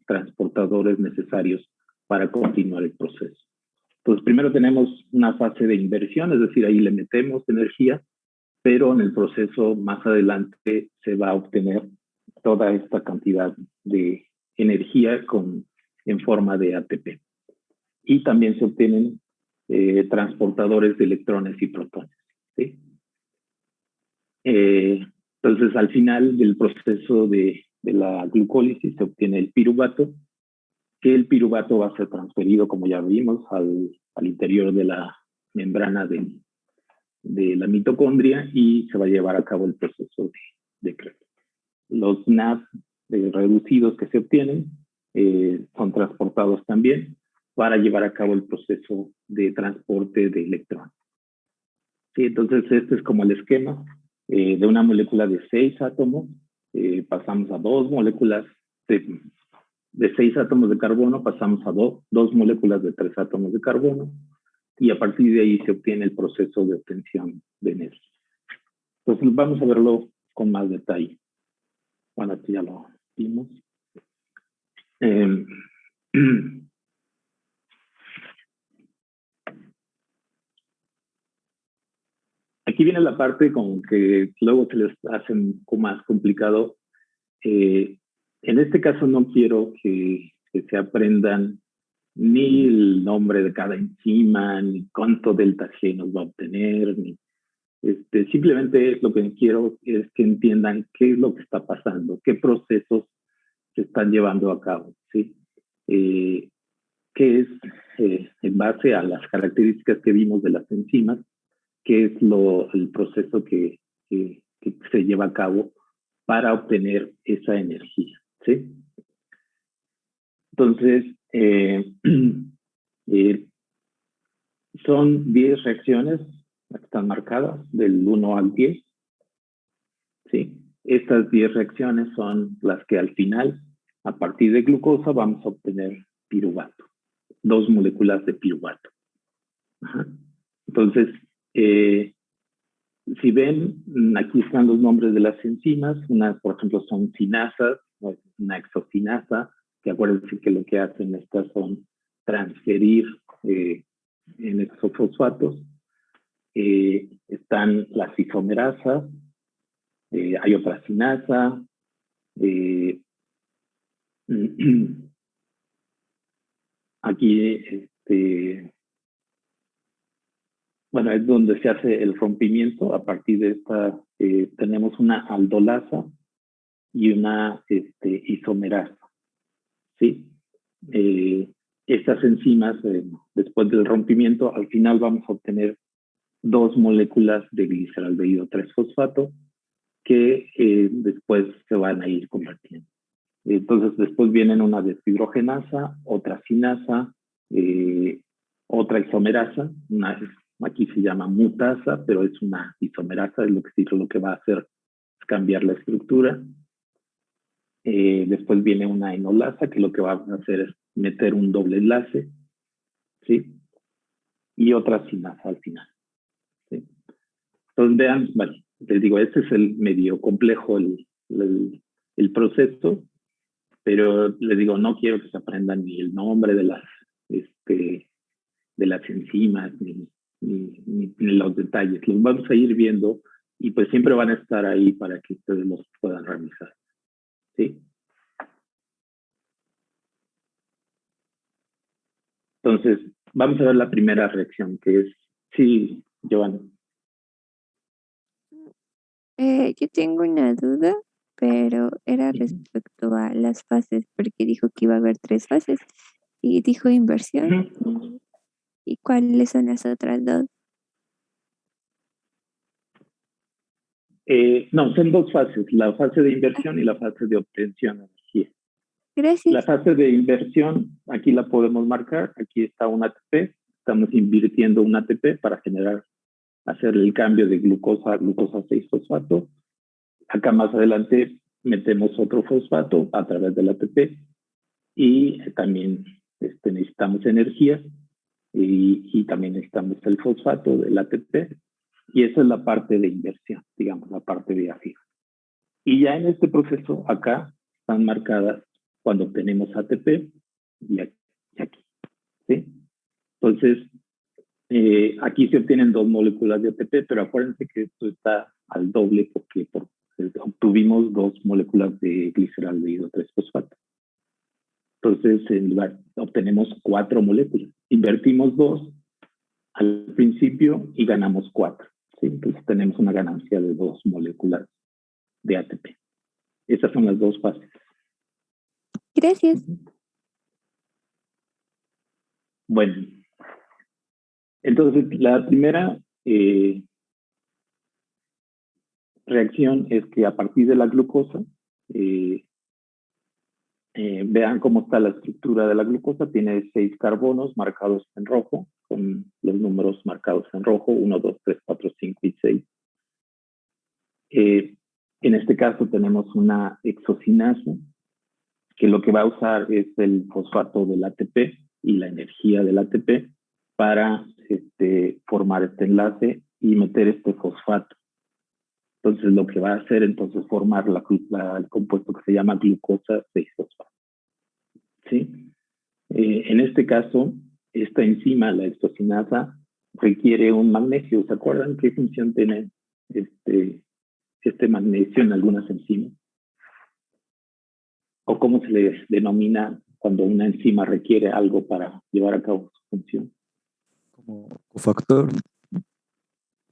transportadores necesarios para continuar el proceso. Entonces, primero tenemos una fase de inversión, es decir, ahí le metemos energía, pero en el proceso más adelante se va a obtener toda esta cantidad de energía en forma de ATP. Y también se obtienen transportadores de electrones y protones, ¿sí? Entonces, al final del proceso de la glucólisis se obtiene el piruvato, que el piruvato va a ser transferido, como ya vimos, al interior de la membrana de la mitocondria y se va a llevar a cabo el proceso de Krebs. Los NAD reducidos que se obtienen son transportados también para llevar a cabo el proceso de transporte de electrones. Sí, entonces este es como el esquema de una molécula de 6 átomos, pasamos a 2 moléculas de 6 átomos de carbono, pasamos a 2 moléculas de 3 átomos de carbono, y a partir de ahí se obtiene el proceso de obtención de energía. Entonces vamos a verlo con más detalle. Bueno, aquí ya lo vimos. Aquí viene la parte con que luego se les hace un poco más complicado. En este caso no quiero que se aprendan ni el nombre de cada enzima, ni cuánto delta G nos va a obtener, ni simplemente lo que quiero es que entiendan qué es lo que está pasando, qué procesos se están llevando a cabo, ¿sí? Que es en base a las características que vimos de las enzimas, qué es el proceso que se lleva a cabo para obtener esa energía, ¿sí? Entonces, son 10 reacciones que están marcadas del 1 al 10, ¿sí? Estas 10 reacciones son las que al final, a partir de glucosa, vamos a obtener piruvato, 2 moléculas de piruvato. Ajá. Entonces, si ven, aquí están los nombres de las enzimas. Unas, por ejemplo, son cinasas, una exocinasa, que acuérdense que lo que hacen estas son transferir en exofosfatos. Están las isomerasas, hay otra cinasa, aquí bueno, es donde se hace el rompimiento. A partir de esta tenemos una aldolasa y una isomerasa, ¿sí? estas enzimas, después del rompimiento, al final vamos a obtener 2 moléculas de gliceraldehído 3-fosfato que después se van a ir convirtiendo. Entonces, después vienen una deshidrogenasa, otra sinasa, otra isomerasa, aquí se llama mutasa, pero es una isomerasa, es lo que va a hacer es cambiar la estructura. Después viene una enolasa, que lo que va a hacer es meter un doble enlace, ¿sí? Y otra sinasa al final, ¿sí? Entonces vean, vale, les digo, este es el medio complejo el proceso, pero les digo, no quiero que se aprendan ni el nombre de las enzimas, ni los detalles. Los vamos a ir viendo y pues siempre van a estar ahí para que ustedes los puedan realizar, ¿sí? Entonces, vamos a ver la primera reacción, que es, sí, Giovanna. Yo tengo una duda, pero era respecto a las fases, porque dijo que iba a haber 3 fases y dijo inversión. ¿Y cuáles son las otras 2? No, son 2 fases, la fase de inversión y la fase de obtención de energía. La Gracias. fase de inversión, aquí la podemos marcar, aquí está un ATP, estamos invirtiendo un ATP para hacer el cambio de glucosa a glucosa 6-fosfato. Acá más adelante metemos otro fosfato a través del ATP y también necesitamos energía y también necesitamos el fosfato del ATP y esa es la parte de inversión, digamos, la parte de afino. Y ya en este proceso acá están marcadas cuando obtenemos ATP y aquí, ¿sí? Entonces, aquí se obtienen 2 moléculas de ATP, pero acuérdense que esto está al doble porque obtuvimos 2 moléculas de gliceraldehído 3-fosfato. Entonces, en lugar, obtenemos 4 moléculas. Invertimos 2 al principio y ganamos 4. ¿Sí? Entonces, tenemos una ganancia de 2 moléculas de ATP. Esas son las 2 fases. Gracias. Bueno, entonces la primera reacción es que a partir de la glucosa, vean cómo está la estructura de la glucosa, tiene 6 carbonos marcados en rojo, con los números marcados en rojo, 1, 2, 3, 4, 5 y 6. En este caso tenemos una exocinasa, que lo que va a usar es el fosfato del ATP y la energía del ATP para formar este enlace y meter este fosfato. Entonces lo que va a hacer entonces formar el compuesto que se llama glucosa 6-fosfato. ¿Sí? En este caso, esta enzima, la exocinasa, requiere un magnesio. ¿Se acuerdan qué función tiene este magnesio en algunas enzimas? ¿O cómo se le denomina cuando una enzima requiere algo para llevar a cabo su función? Como cofactor.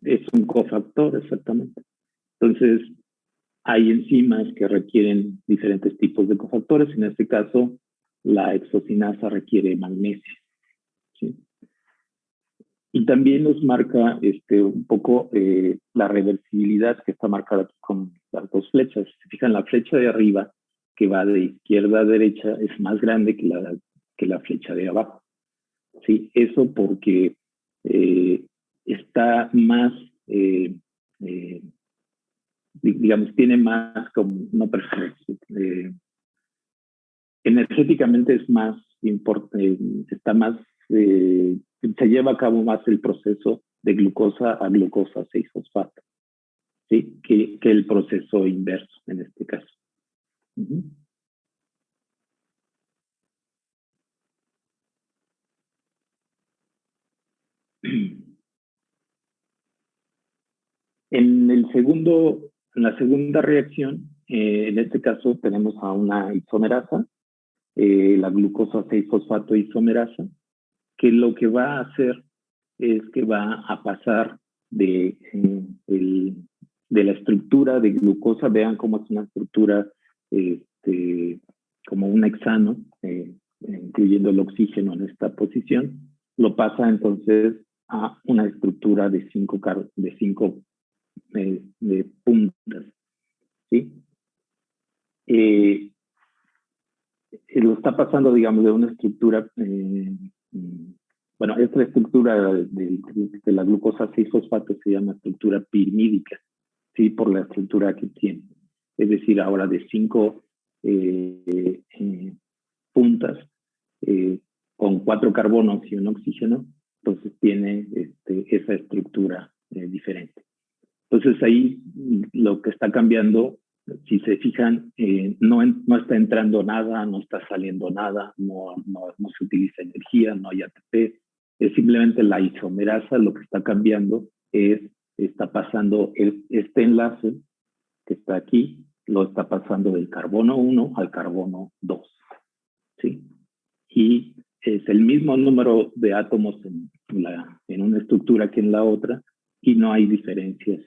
Es un cofactor, exactamente. Entonces, hay enzimas que requieren diferentes tipos de cofactores. En este caso, la exocinasa requiere magnesio, ¿sí? Y también nos marca un poco la reversibilidad que está marcada aquí con las 2 flechas. Si se fijan, la flecha de arriba, que va de izquierda a derecha, es más grande que la flecha de abajo. ¿Sí? Eso porque está más, digamos, tiene más, no perfecto, energéticamente es más importante, está más, se lleva a cabo más el proceso de glucosa a glucosa 6-fosfato, ¿sí? que el proceso inverso en este caso. En la segunda reacción, en este caso tenemos a una isomerasa, la glucosa 6-fosfato isomerasa, que lo que va a hacer es que va a pasar de la estructura de glucosa, vean cómo es una estructura como un hexano, incluyendo el oxígeno en esta posición, lo pasa entonces a una estructura de cinco de puntas, ¿sí? Lo está pasando, digamos, de una estructura, bueno, esta estructura de la glucosa 6-fosfato se llama estructura pirimídica, ¿sí? Por la estructura que tiene. Es decir, ahora de 5 puntas con 4 carbonos y un oxígeno, entonces tiene esa estructura diferente. Entonces ahí lo que está cambiando, si se fijan, no está entrando nada, no está saliendo nada, no se utiliza energía, no hay ATP, es simplemente la isomerasa. Lo que está cambiando está pasando este enlace que está aquí, lo está pasando del carbono 1 al carbono 2, ¿sí? Y es el mismo número de átomos en una estructura que en la otra, y no hay diferencias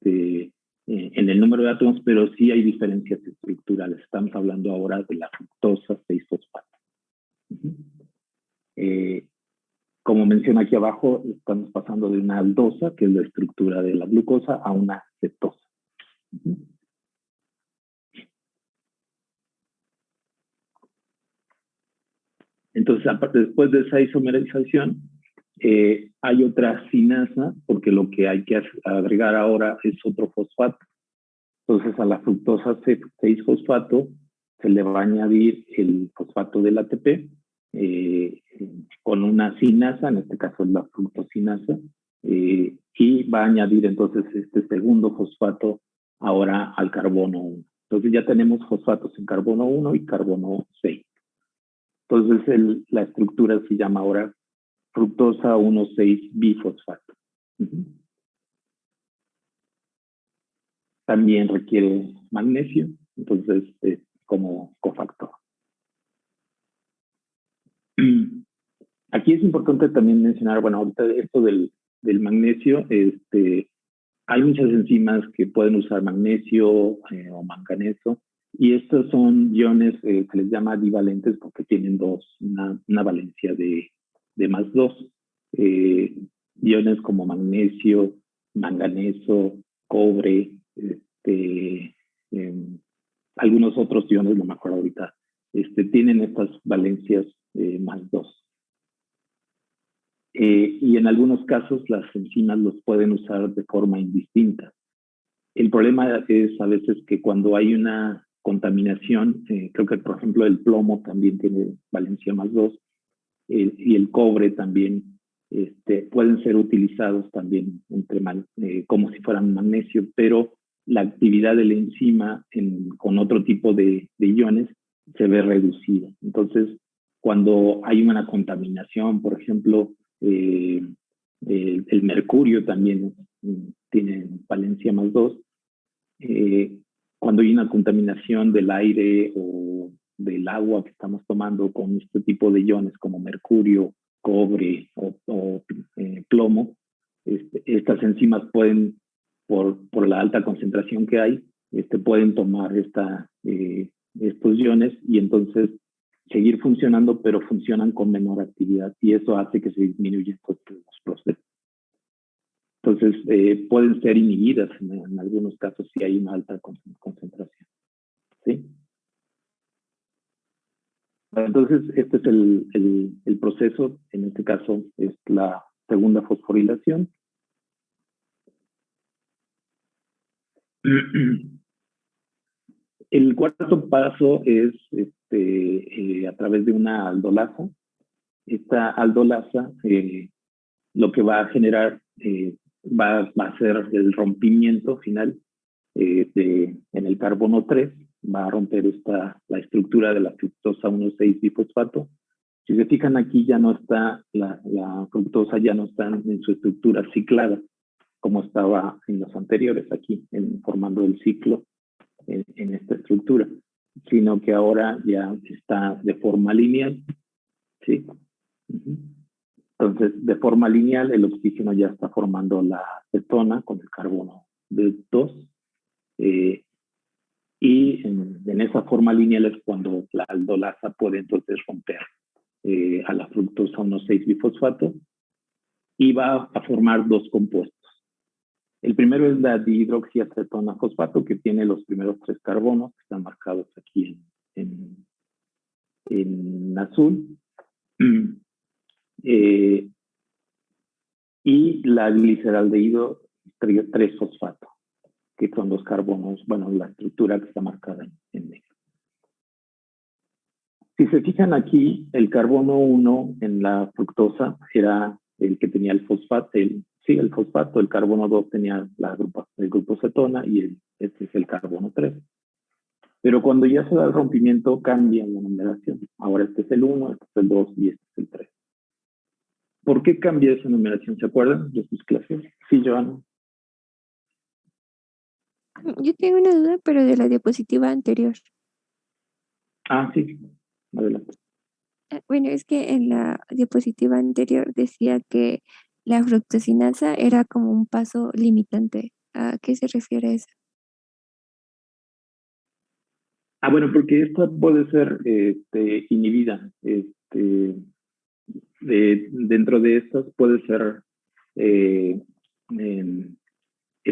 en el número de átomos, pero sí hay diferencias estructurales. Estamos hablando ahora de la fructosa 6-fosfato. Como menciona aquí abajo, estamos pasando de una aldosa, que es la estructura de la glucosa, a una cetosa. Entonces, después de esa isomerización, hay otra cinasa, porque lo que hay que agregar ahora es otro fosfato. Entonces, a la fructosa 6-fosfato se le va a añadir el fosfato del ATP con una cinasa, en este caso es la fructosinasa, y va a añadir entonces este segundo fosfato ahora al carbono 1. Entonces ya tenemos fosfatos en carbono 1 y carbono 6. Entonces la estructura se llama ahora fructosa 1,6-bifosfato. También requiere magnesio, entonces como cofactor. Aquí es importante también mencionar, bueno, ahorita esto del magnesio, hay muchas enzimas que pueden usar magnesio o manganeso, y estos son iones que se les llama divalentes porque tienen una valencia de +2. Iones como magnesio, manganeso, cobre, algunos otros iones, no me acuerdo ahorita, tienen estas valencias +2. Y en algunos casos las enzimas los pueden usar de forma indistinta. El problema es a veces que cuando hay una contaminación, creo que por ejemplo el plomo también tiene valencia +2, y el cobre también pueden ser utilizados también como si fueran magnesio, pero la actividad de la enzima con otro tipo de iones se ve reducida. Entonces, cuando hay una contaminación, por ejemplo, el mercurio también tiene valencia +2. Cuando hay una contaminación del aire o del agua que estamos tomando con este tipo de iones como mercurio, cobre o plomo, estas enzimas pueden, por la alta concentración que hay, pueden tomar estos iones y entonces seguir funcionando, pero funcionan con menor actividad, y eso hace que se disminuyan los procesos. Entonces, pueden ser inhibidas en algunos casos si hay una alta concentración. ¿Sí? Entonces, este es el proceso. En este caso, es la segunda fosforilación. El cuarto paso es a través de una aldolasa. Esta aldolasa lo que va a generar va a ser el rompimiento final en el carbono 3, va a romper la estructura de la fructosa 1,6-bifosfato. Si se fijan aquí ya no está, la fructosa ya no está en su estructura ciclada, como estaba en los anteriores aquí, formando el ciclo en esta estructura, sino que ahora ya está de forma lineal, ¿sí? Entonces, de forma lineal, el oxígeno ya está formando la cetona con el carbono de 2. y en esa forma lineal es cuando la aldolasa puede entonces romper a la fructosa 1,6-bifosfato y va a formar dos compuestos. El primero es la dihidroxiacetona fosfato, que tiene los primeros 3 carbonos, que están marcados aquí en azul. Y la gliceraldehído 3-fosfato, que son los carbonos, bueno, la estructura que está marcada en negro. Si se fijan aquí, el carbono 1 en la fructosa era el que tenía el fosfato, el fosfato, el carbono 2 tenía el grupo cetona y este es el carbono 3. Pero cuando ya se da el rompimiento, cambia la numeración. Ahora este es el 1, este es el 2 y este es el 3. ¿Por qué cambia esa numeración? ¿Se acuerdan de sus clases? Sí, Joana. Yo tengo una duda, pero de la diapositiva anterior. Ah, sí. Adelante. Bueno, es que en la diapositiva anterior decía que la fructosinasa era como un paso limitante. ¿A qué se refiere eso? Ah, bueno, porque esta puede ser inhibida. Dentro de estas puede ser, es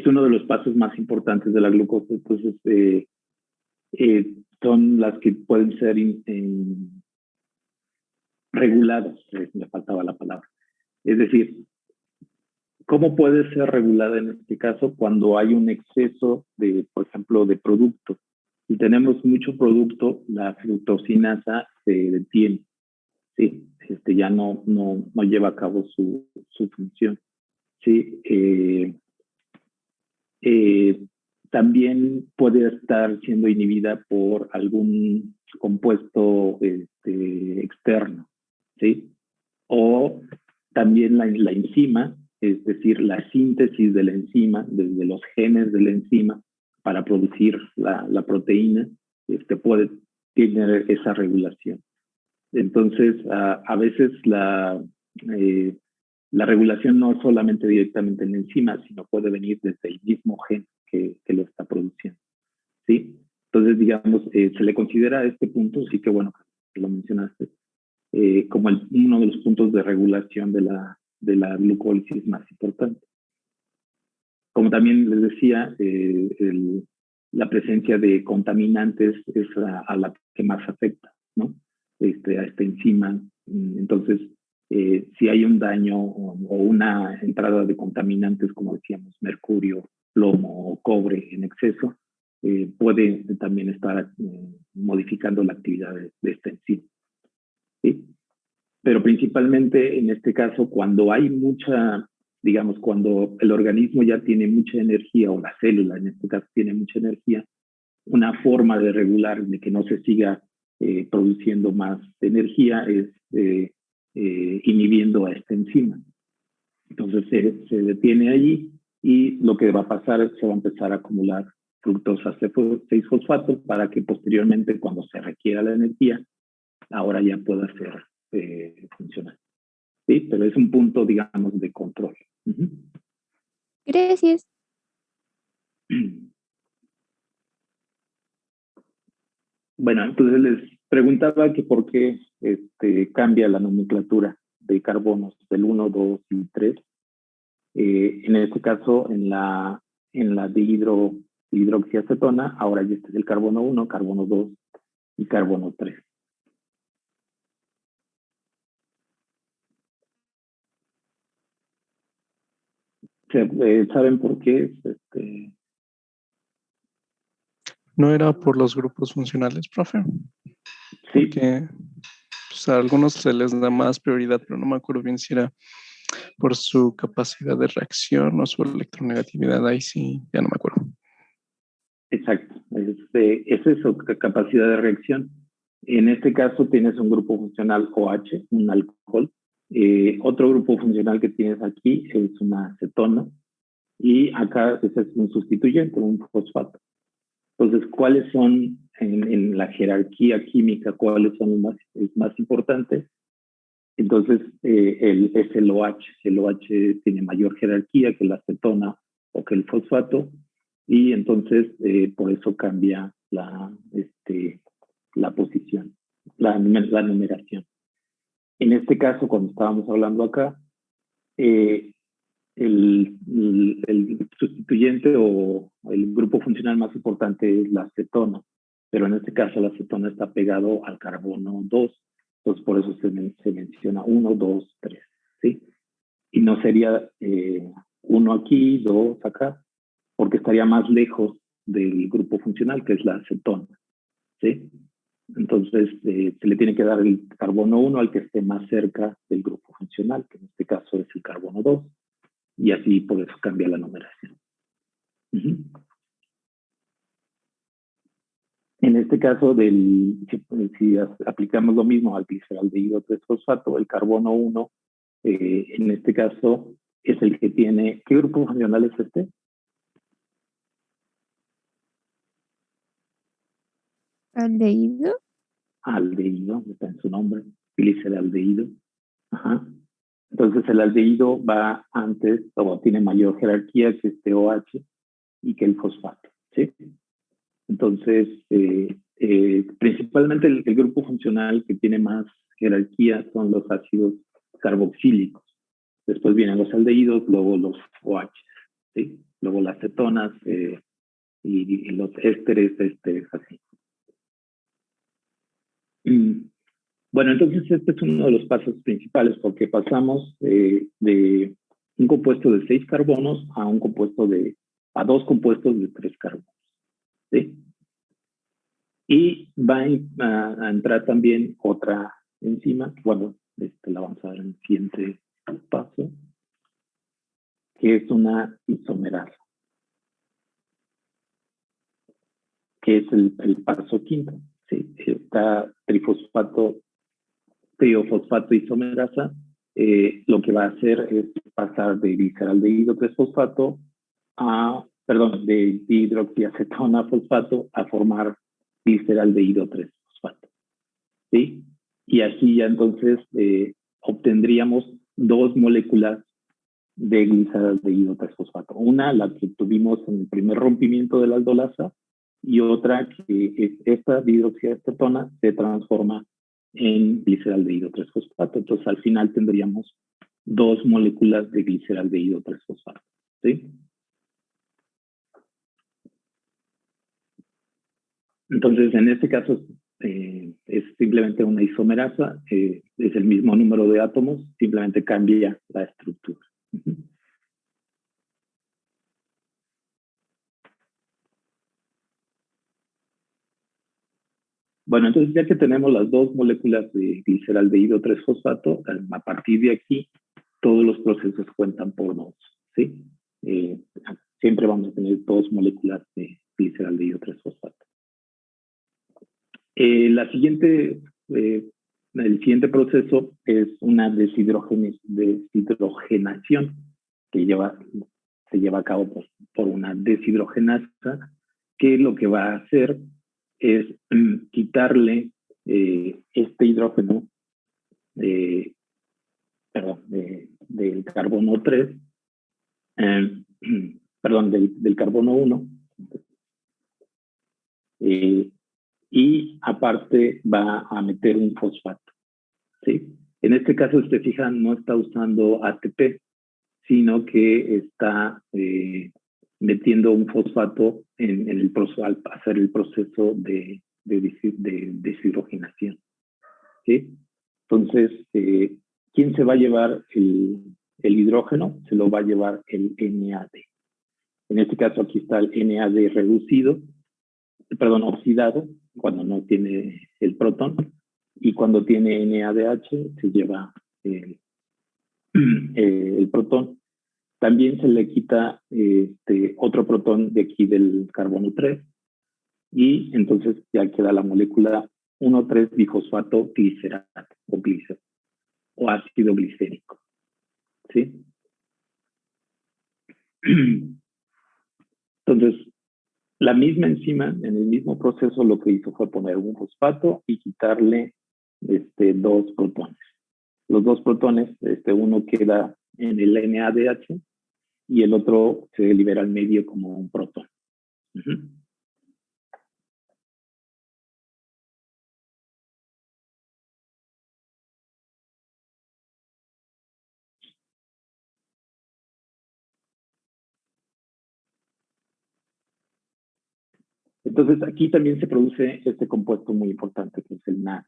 uno de los pasos más importantes de la glucosa. Entonces, son las que pueden ser reguladas. Me faltaba la palabra. Es decir, ¿cómo puede ser regulada en este caso cuando hay un exceso de, por ejemplo, de producto? Si tenemos mucho producto, la fructosinasa se detiene, ¿sí? Ya no lleva a cabo su función, ¿sí? También puede estar siendo inhibida por algún compuesto externo, ¿sí? O también la enzima, es decir, la síntesis de la enzima, desde los genes de la enzima, para producir la proteína, puede tener esa regulación. Entonces, a veces la regulación no es solamente directamente en la enzima, sino puede venir desde el mismo gen que lo está produciendo, ¿sí? Entonces, digamos, se le considera a este punto, sí que bueno que lo mencionaste, como uno de los puntos de regulación de la glucólisis más importante. Como también les decía, la presencia de contaminantes es a la que más afecta, ¿no? A esta enzima. Entonces, si hay un daño o una entrada de contaminantes, como decíamos, mercurio, plomo o cobre en exceso, puede también estar modificando la actividad de esta enzima, ¿sí? Pero principalmente en este caso, cuando hay mucha, digamos, cuando el organismo ya tiene mucha energía, o la célula en este caso tiene mucha energía, una forma de regular de que no se siga produciendo más energía es inhibiendo a esta enzima. Entonces se detiene allí y lo que va a pasar es que se va a empezar a acumular fructosa 6-fosfato para que posteriormente, cuando se requiera la energía, ahora ya pueda ser funcional. Sí, pero es un punto, digamos, de control. Gracias. Bueno, entonces les preguntaba que por qué cambia la nomenclatura de carbonos del 1, 2 y 3. En este caso, en la dihidroxiacetona, ahora ya este es el carbono 1, carbono 2 y carbono 3. ¿Saben por qué? ¿No era por los grupos funcionales, profe? Sí. Porque pues, a algunos se les da más prioridad, pero no me acuerdo bien si era por su capacidad de reacción o su electronegatividad. Ahí sí, ya no me acuerdo. Exacto. Es eso, capacidad de reacción. En este caso tienes un grupo funcional OH, un alcohol. Otro grupo funcional que tienes aquí es una cetona. Y acá ese es un sustituyente, un fosfato. Entonces, ¿cuáles son en la jerarquía química, cuáles son los más importantes? Entonces, es el OH. El OH tiene mayor jerarquía que la cetona o que el fosfato, y entonces por eso cambia la posición, la numeración. En este caso, cuando estábamos hablando acá, el sustituyente o el grupo funcional más importante es la cetona, pero en este caso la cetona está pegado al carbono 2, entonces por eso se menciona 1, 2, 3, ¿sí? Y no sería 1 aquí, 2 acá, porque estaría más lejos del grupo funcional, que es la cetona, ¿sí? Entonces, se le tiene que dar el carbono 1 al que esté más cerca del grupo funcional, que en este caso es el carbono 2, y así por eso cambia la numeración. En este caso, si aplicamos lo mismo al gliceraldehído 3-fosfato, el carbono 1, en este caso, es el que tiene... ¿Qué grupo funcional es este? ¿Aldehído? Aldehído, está en su nombre, gliceraldehído. Ajá. Entonces el aldehído va antes, o tiene mayor jerarquía que este OH y que el fosfato, ¿sí? Entonces, principalmente el grupo funcional que tiene más jerarquía son los ácidos carboxílicos. Después vienen los aldehídos, luego los OH, ¿sí? Luego las cetonas y los ésteres, así. Bueno, entonces este es uno de los pasos principales porque pasamos de un compuesto de 6 carbonos a a 2 compuestos de 3 carbonos, ¿sí? Y va a entrar también otra enzima, bueno, la vamos a ver en el siguiente paso, que es una isomerasa, que es el paso quinto, ¿sí? Está triofosfato isomerasa, lo que va a hacer es pasar de gliceraldehído 3-fosfato de dihidroxiacetona fosfato a formar gliceraldehído 3-fosfato, ¿sí? Y así ya entonces obtendríamos 2 moléculas de gliceraldehído 3-fosfato. Una, la que tuvimos en el primer rompimiento de la aldolasa, y otra que es esta dihidroxiacetona se transforma en gliceraldehído 3-fosfato. Entonces, al final tendríamos 2 moléculas de gliceraldehído 3-fosfato, ¿sí? Entonces, en este caso, es simplemente una isomerasa, es el mismo número de átomos, simplemente cambia la estructura. Bueno, entonces ya que tenemos las 2 moléculas de gliceraldehído 3-fosfato, a partir de aquí todos los procesos cuentan por nodos, ¿sí? Siempre vamos a tener 2 moléculas de gliceraldehído 3-fosfato. El siguiente proceso es una deshidrogenación que se lleva a cabo por una deshidrogenasa, que lo que va a hacer es quitarle este hidrógeno del carbono 3, del carbono 1, y aparte va a meter un fosfato, ¿sí? En este caso, si se fijan, no está usando ATP, sino que está metiendo un fosfato en el proceso, al hacer el proceso de deshidrogenación, ¿sí? Entonces, ¿quién se va a llevar el hidrógeno? Se lo va a llevar el NAD. En este caso, aquí está el NAD oxidado, cuando no tiene el protón, y cuando tiene NADH se lleva el protón. También se le quita otro protón de aquí del carbono 3, y entonces ya queda la molécula 1,3-bifosfato glicerato o ácido glicérico, ¿sí? Entonces, la misma enzima, en el mismo proceso, lo que hizo fue poner un fosfato y quitarle 2 protones. Los 2 protones, uno queda en el NADH y el otro se libera al medio como un protón. Entonces, aquí también se produce este compuesto muy importante, que es el NAD.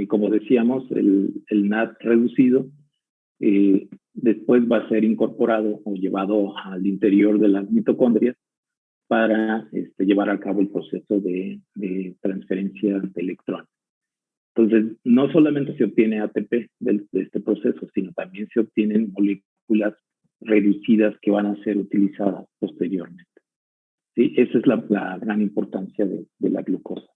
Como decíamos, el NAD reducido después va a ser incorporado o llevado al interior de las mitocondrias para llevar a cabo el proceso de transferencia de electrones. Entonces, no solamente se obtiene ATP de este proceso, sino también se obtienen moléculas reducidas que van a ser utilizadas posteriormente. ¿Sí? Esa es la gran importancia de la glucosa.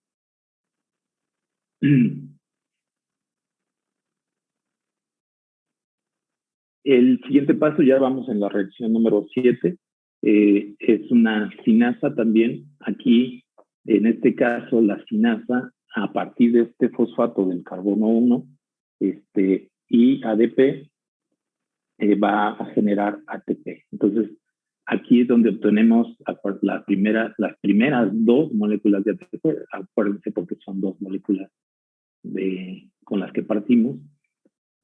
El siguiente paso, ya vamos en la reacción número 7, es una sinasa también. Aquí, en este caso, la sinasa, a partir de este fosfato del carbono 1 y ADP, va a generar ATP. Entonces, aquí es donde obtenemos las primeras dos moléculas de ATP. Acuérdense, porque son dos moléculas con las que partimos.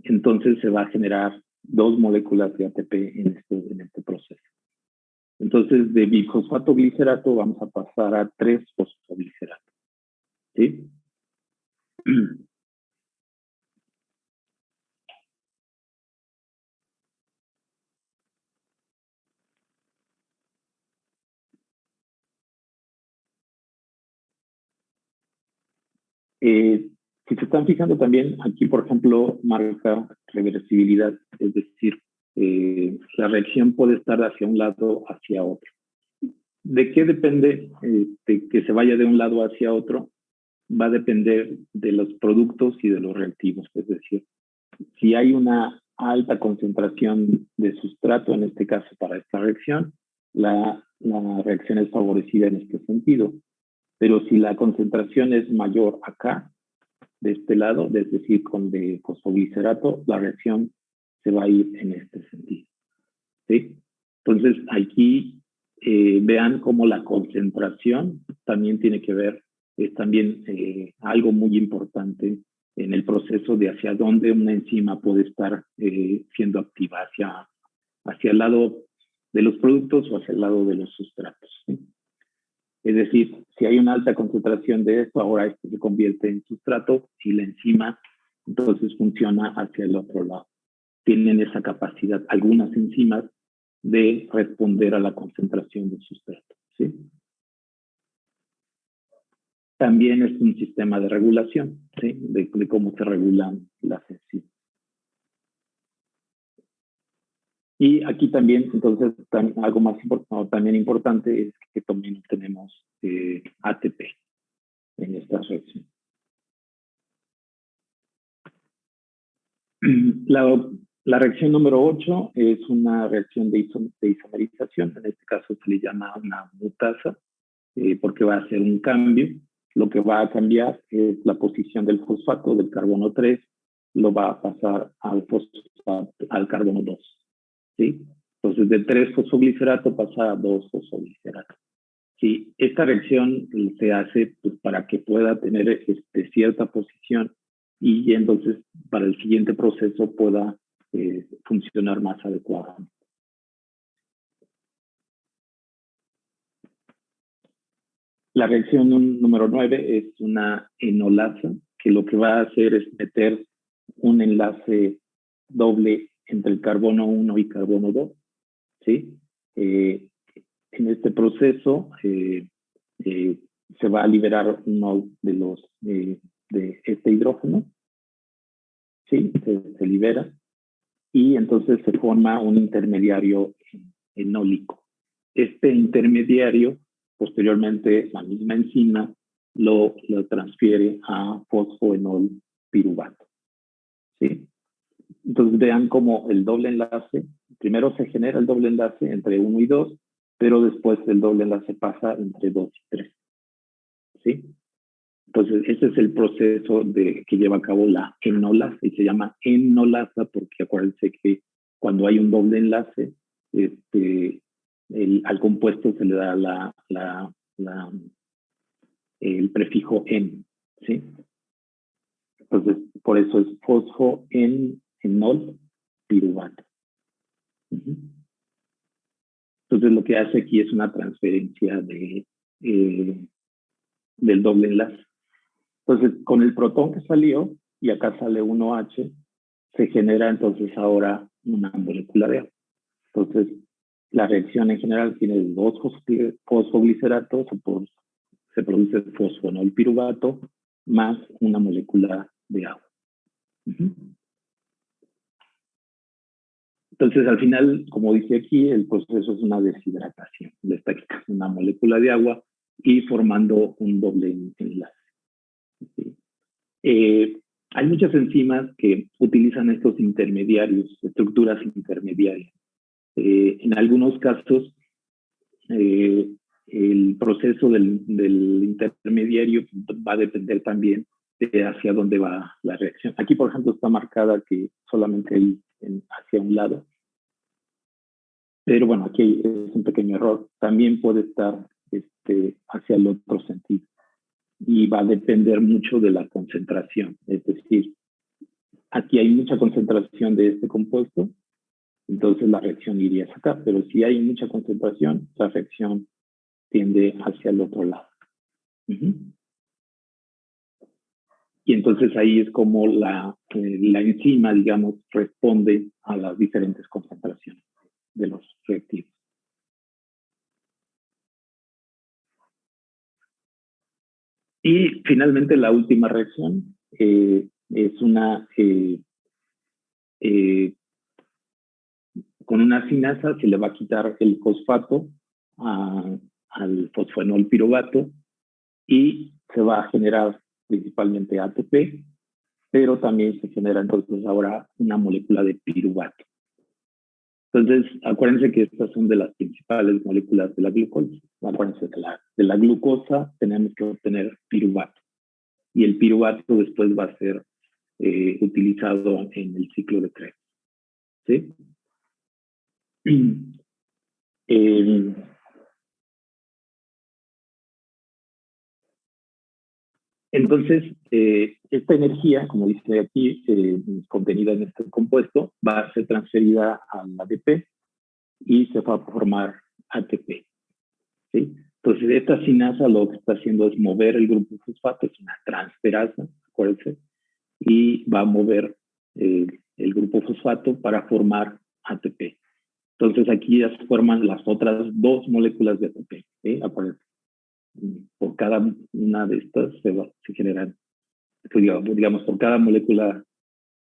Entonces, se va a generar dos moléculas de ATP en este proceso. Entonces, de bifosfatoglicerato vamos a pasar a 3-fosfoglicerato. ¿Sí? Si se están fijando también, aquí, por ejemplo, marca reversibilidad, es decir, la reacción puede estar hacia un lado hacia otro. ¿De qué depende de que se vaya de un lado hacia otro? Va a depender de los productos y de los reactivos. Es decir, si hay una alta concentración de sustrato, en este caso para esta reacción, la reacción es favorecida en este sentido. Pero si la concentración es mayor acá, de este lado, es decir, con de fosfoglicerato, la reacción se va a ir en este sentido. ¿Sí? Entonces, aquí vean cómo la concentración también tiene que ver, es también algo muy importante en el proceso de hacia dónde una enzima puede estar siendo activa, hacia el lado de los productos o hacia el lado de los sustratos. ¿Sí? Es decir, si hay una alta concentración de esto, ahora esto se convierte en sustrato y la enzima entonces funciona hacia el otro lado. Tienen esa capacidad, algunas enzimas, de responder a la concentración del sustrato. ¿Sí? También es un sistema de regulación, ¿sí? de cómo se regulan las enzimas. Y aquí también, entonces, algo más también importante es que también tenemos ATP en esta reacción. La reacción número 8 es una reacción de isomerización. En este caso se le llama una mutasa, porque va a hacer un cambio. Lo que va a cambiar es la posición del fosfato, del carbono 3, lo va a pasar al carbono 2. ¿Sí? Entonces, de 3-fosfoglicerato pasa a 2-fosfoglicerato. Sí, esta reacción se hace pues, para que pueda tener cierta posición y entonces para el siguiente proceso pueda funcionar más adecuadamente. La reacción número 9 es una enolasa, que lo que va a hacer es meter un enlace doble entre el carbono 1 y carbono 2. ¿Sí? En este proceso se va a liberar uno de este hidrógeno. ¿Sí? Se libera y entonces se forma un intermediario enólico. Este intermediario, posteriormente, la misma enzima lo transfiere a fosfoenol piruvato. ¿Sí? Entonces vean cómo el doble enlace, primero se genera el doble enlace entre 1 y 2, pero después el doble enlace pasa entre 2 y 3. ¿Sí? Entonces ese es el proceso que lleva a cabo la enolasa y se llama enolasa porque acuérdense que cuando hay un doble enlace, al compuesto se le da el prefijo en. ¿Sí? Entonces por eso es fosfoenol piruvato. Entonces lo que hace aquí es una transferencia de del doble enlace. Entonces, con el protón que salió, y acá sale 1H, se genera entonces ahora una molécula de agua. Entonces, la reacción en general tiene dos fosfogliceratos, se produce fosfonolpiruvato más una molécula de agua. Entonces, al final, como dice aquí, el proceso es una deshidratación. Le está quitando una molécula de agua y formando un doble enlace. ¿Sí? Hay muchas enzimas que utilizan estos intermediarios, estructuras intermediarias. En algunos casos, el proceso del intermediario va a depender también de hacia dónde va la reacción. Aquí, por ejemplo, está marcada que solamente hay hacia un lado. Pero bueno, aquí es un pequeño error. También puede estar hacia el otro sentido. Y va a depender mucho de la concentración. Es decir, aquí hay mucha concentración de este compuesto, entonces la reacción iría hacia acá. Pero si hay mucha concentración, la reacción tiende hacia el otro lado. Y entonces ahí es como la enzima, digamos, responde a las diferentes concentraciones de los reactivos. Y finalmente la última reacción es una con una cinasa se le va a quitar el fosfato al fosfonolpiruvato y se va a generar principalmente ATP, pero también se genera entonces ahora una molécula de piruvato. Entonces, acuérdense que estas son de las principales moléculas de la glucosa. Acuérdense que de la glucosa tenemos que obtener piruvato. Y el piruvato después va a ser utilizado en el ciclo de Krebs. ¿Sí? Entonces, esta energía, como dice aquí, contenida en este compuesto, va a ser transferida al ADP y se va a formar ATP. ¿Sí? Entonces, esta cinasa lo que está haciendo es mover el grupo fosfato, es una transferasa, acuérdense, y va a mover el grupo fosfato para formar ATP. Entonces, aquí ya se forman las otras dos moléculas de ATP, ¿sí? Acuérdense. Por cada una de estas se generan, digamos, por cada molécula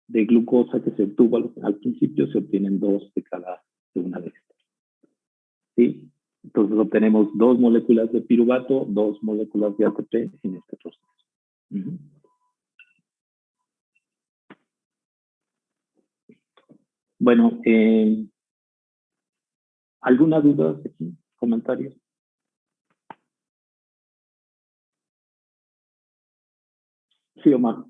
de glucosa que se obtuvo al principio, se obtienen dos de una de estas. ¿Sí? Entonces obtenemos dos moléculas de piruvato, dos moléculas de ATP en este proceso. Bueno, ¿alguna duda aquí? ¿Comentarios? Sí, Omar.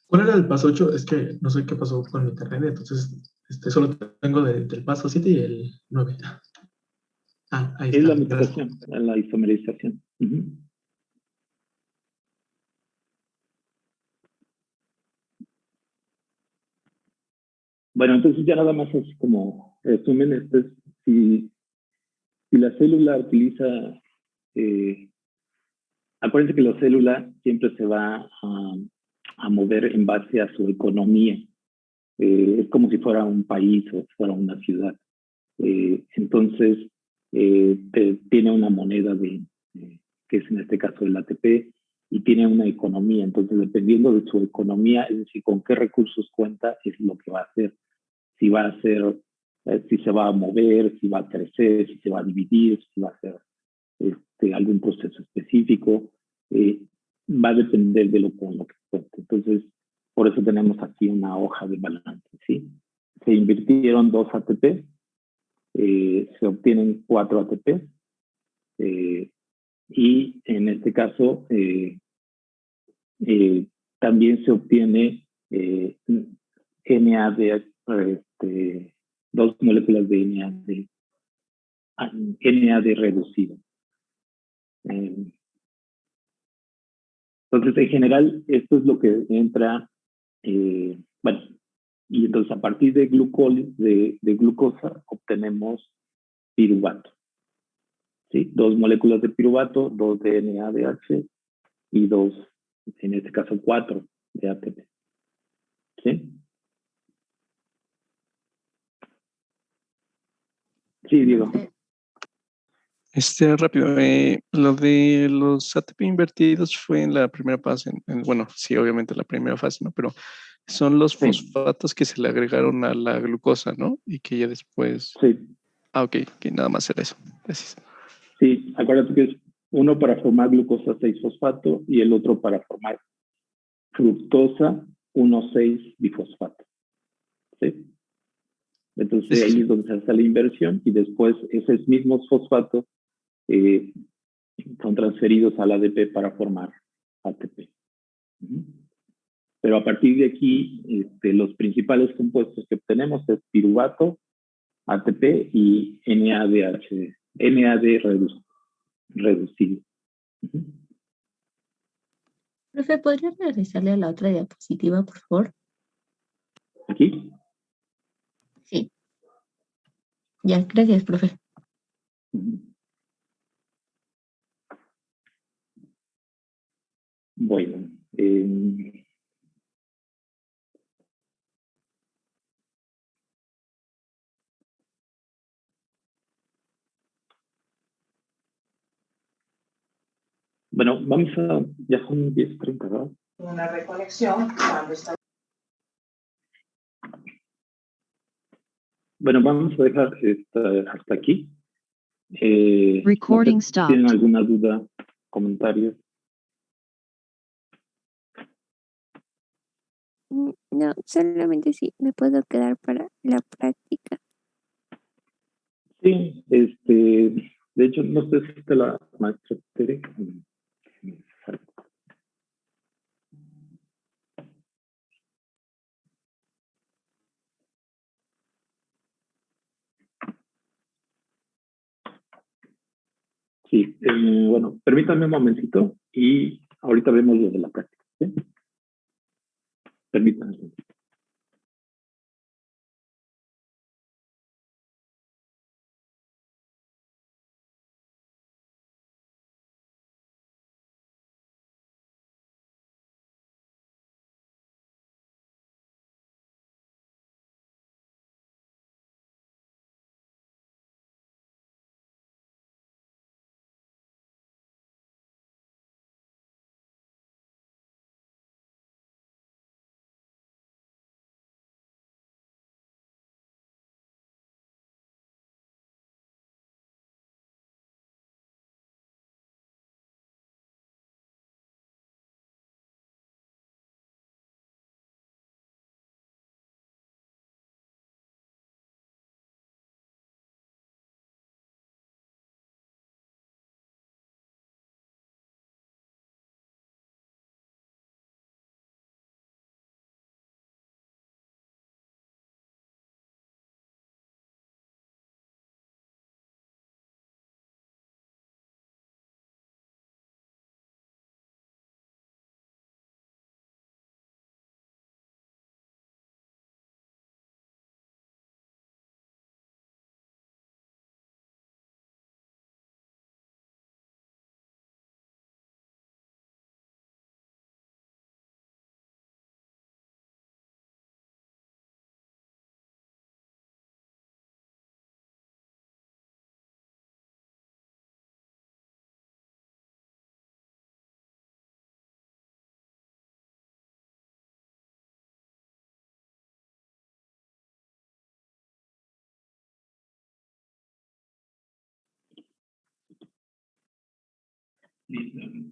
¿Cuál era el paso 8? Es que no sé qué pasó con mi internet, entonces solo tengo del paso 7 y el 9. Ahí Es está. la Gracias. mitigación, la isomerización. Bueno, entonces ya nada más así como resumen, si la célula utiliza, acuérdense que la célula siempre se va a mover en base a su economía. Es como si fuera un país o fuera una ciudad. Entonces, tiene una moneda que es en este caso el ATP, y tiene una economía. Entonces, dependiendo de su economía, es decir, con qué recursos cuenta, es lo que va a hacer. Si va a hacer, si se va a mover, si va a crecer, si se va a dividir, si va a hacer algún proceso específico, va a depender de con lo que cuente. Entonces, por eso tenemos aquí una hoja de balance, ¿sí? Se invirtieron 2 ATP, se obtienen 4 ATP, y en este caso también se obtiene NAD, 2 moléculas de NAD reducido. Entonces, en general, esto es lo que entra, bueno, y entonces a partir de glucosa obtenemos piruvato. ¿Sí? 2 moléculas de piruvato, 2 de NADH y 2, en este caso 4 de ATP. ¿Sí? Sí, digo. Rápido, lo de los ATP invertidos fue en la primera fase, bueno, sí, obviamente la primera fase, ¿no? Pero son los Sí. fosfatos que se le agregaron a la glucosa, ¿no? Y que ya después... Sí. Ok, que nada más era eso. Gracias. Sí, acuérdate que es uno para formar glucosa 6-fosfato y el otro para formar fructosa 1,6-bifosfato. ¿Sí? Entonces Sí, ahí sí. es donde se hace la inversión y después esos mismos fosfatos son transferidos al ADP para formar ATP. Pero a partir de aquí, los principales compuestos que obtenemos es piruvato, ATP y NAD reducido. Profe, ¿podría regresarle a la otra diapositiva, por favor? ¿Aquí? Sí. Ya, gracias, profe. Bueno, bueno, vamos a, ya son 10:30, ¿verdad? Una reconexión cuando está. Bueno, vamos a dejar hasta aquí. Recording no sé si stopped. ¿Tienen alguna duda, comentario? No, solamente sí, me puedo quedar para la práctica. Sí, de hecho, no sé si está la maestra Tere. Sí, bueno, permítanme un momentito y ahorita vemos lo de la práctica. ¿Sí? Permítanme.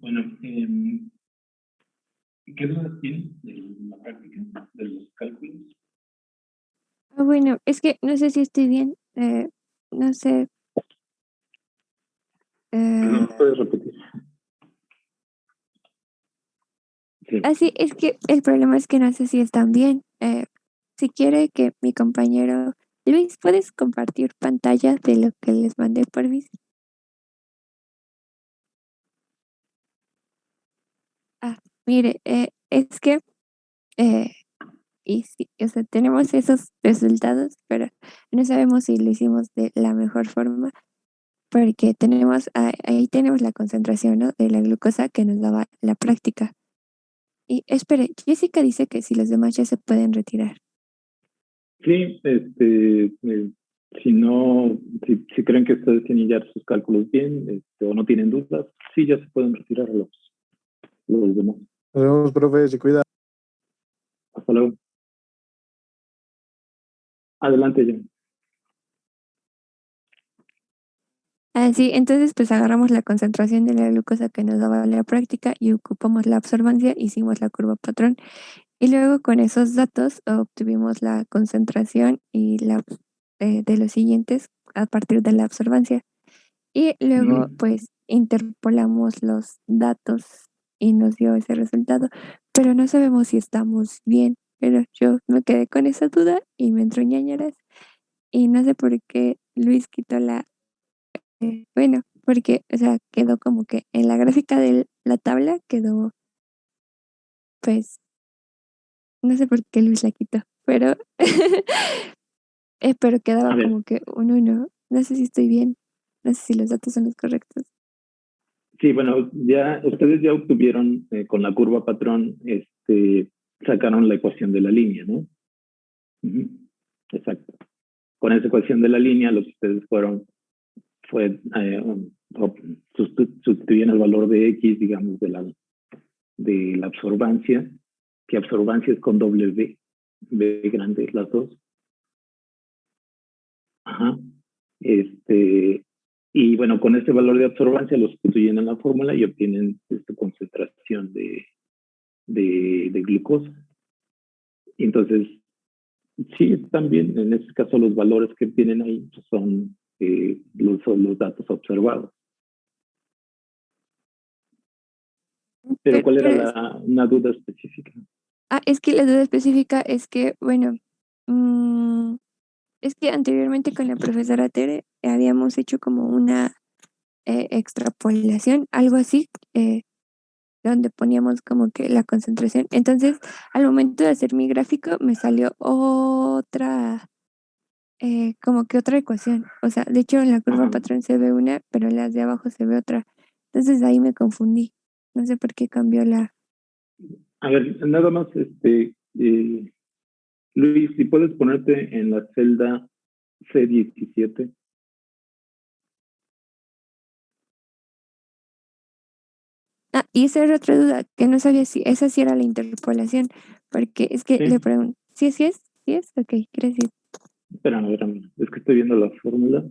Bueno, ¿qué dudas tienen de la práctica, de los cálculos? Bueno, es que no sé si estoy bien, no sé. ¿No puedes repetir? Sí. Así es que el problema es que no sé si están bien. Si quiere que mi compañero Luis, ¿puedes compartir pantalla de lo que les mandé por mis? Mire, es que, y sí, o sea, tenemos esos resultados, pero no sabemos si lo hicimos de la mejor forma. porque ahí tenemos la concentración, ¿no? De la glucosa que nos daba la práctica. Y espere, Jessica dice que si los demás ya se pueden retirar. Sí, si no, si creen que ustedes tienen ya sus cálculos bien, o no tienen dudas, sí, ya se pueden retirar los demás. Nos vemos, profe, se cuida. Hasta luego. Adelante, Jan. Sí, entonces pues agarramos la concentración de la glucosa que nos daba la práctica y ocupamos la absorbancia, hicimos la curva patrón y luego con esos datos obtuvimos la concentración y de los siguientes a partir de la absorbancia. Y luego pues interpolamos los datos y nos dio ese resultado, pero no sabemos si estamos bien, pero yo me quedé con esa duda y me entró ñañaras y no sé por qué Luis quitó bueno, porque, o sea, quedó como que en la gráfica de la tabla quedó, pues, no sé por qué Luis la quitó, pero, pero quedaba A ver, como que un 1. No sé si estoy bien, no sé si los datos son los correctos. sí, bueno, ustedes ya obtuvieron con la curva patrón, sacaron la ecuación de la línea, ¿no? Ujú. Exacto. Con esa ecuación de la línea, lo que ustedes fue sustituyen el valor de X, digamos, de la absorbancia, que absorbancia es con doble B grande, las dos. Ajá. Y bueno, con este valor de absorbancia lo sustituyen en la fórmula y obtienen esta concentración de glucosa. Y entonces, sí, también en este caso los valores que tienen ahí son los datos observados. Pero ¿cuál era una duda específica? Es que la duda específica es que, bueno, es que anteriormente con la profesora Tere habíamos hecho como una extrapolación, algo así, donde poníamos como que la concentración. Entonces, al momento de hacer mi gráfico, me salió como que otra ecuación. O sea, de hecho, en la curva patrón se ve una, pero en las de abajo se ve otra. Entonces, ahí me confundí. No sé por qué cambió A ver, nada más, Luis, si puedes ponerte en la celda C17. Y esa era otra duda, que no sabía si esa sí era la interpolación, porque es que le Sí, pregunto, ¿sí es? ¿Sí es? ¿Sí es? Ok, gracias. espérame, es que estoy viendo la fórmula.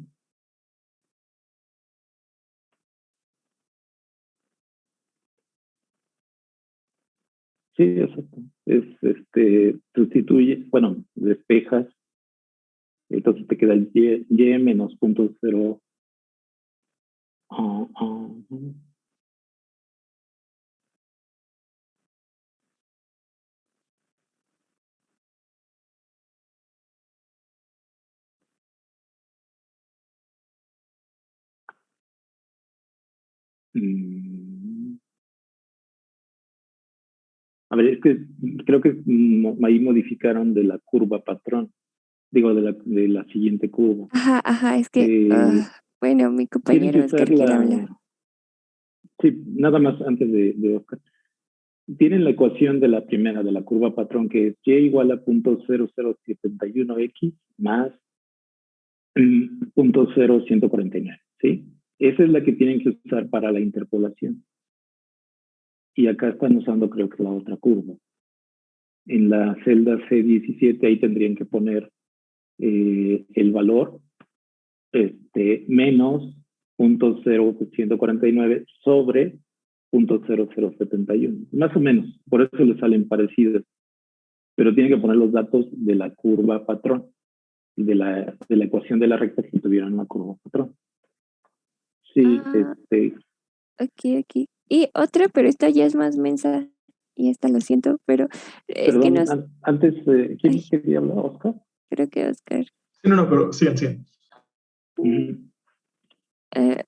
Sí, exacto. Sustituye, bueno, despejas, entonces te queda el y menos 0.0. A ver, es que creo que ahí modificaron de la curva patrón, digo, de la siguiente curva. Ajá, es que, bueno, mi Tienen que compañero usar Oscar quiere hablar. sí, nada más antes de Oscar. Tienen la ecuación de la primera, de la curva patrón, que es y igual a 0.0071x más 0.0149, ¿sí? Esa es la que tienen que usar para la interpolación. Y acá están usando, creo que la otra curva. En la celda C17 ahí tendrían que poner el valor menos 0.0149 sobre 0.0071. Más o menos, por eso le salen parecidas. Pero tienen que poner los datos de la curva patrón, de la ecuación de la recta que tuvieran una curva patrón. Sí, Ok. Y otra, pero esta ya es más mensa, y esta lo siento, pero es que perdón, antes, ¿quién quería hablar? ¿Oscar? creo que Oscar. Sí, no, pero sigan.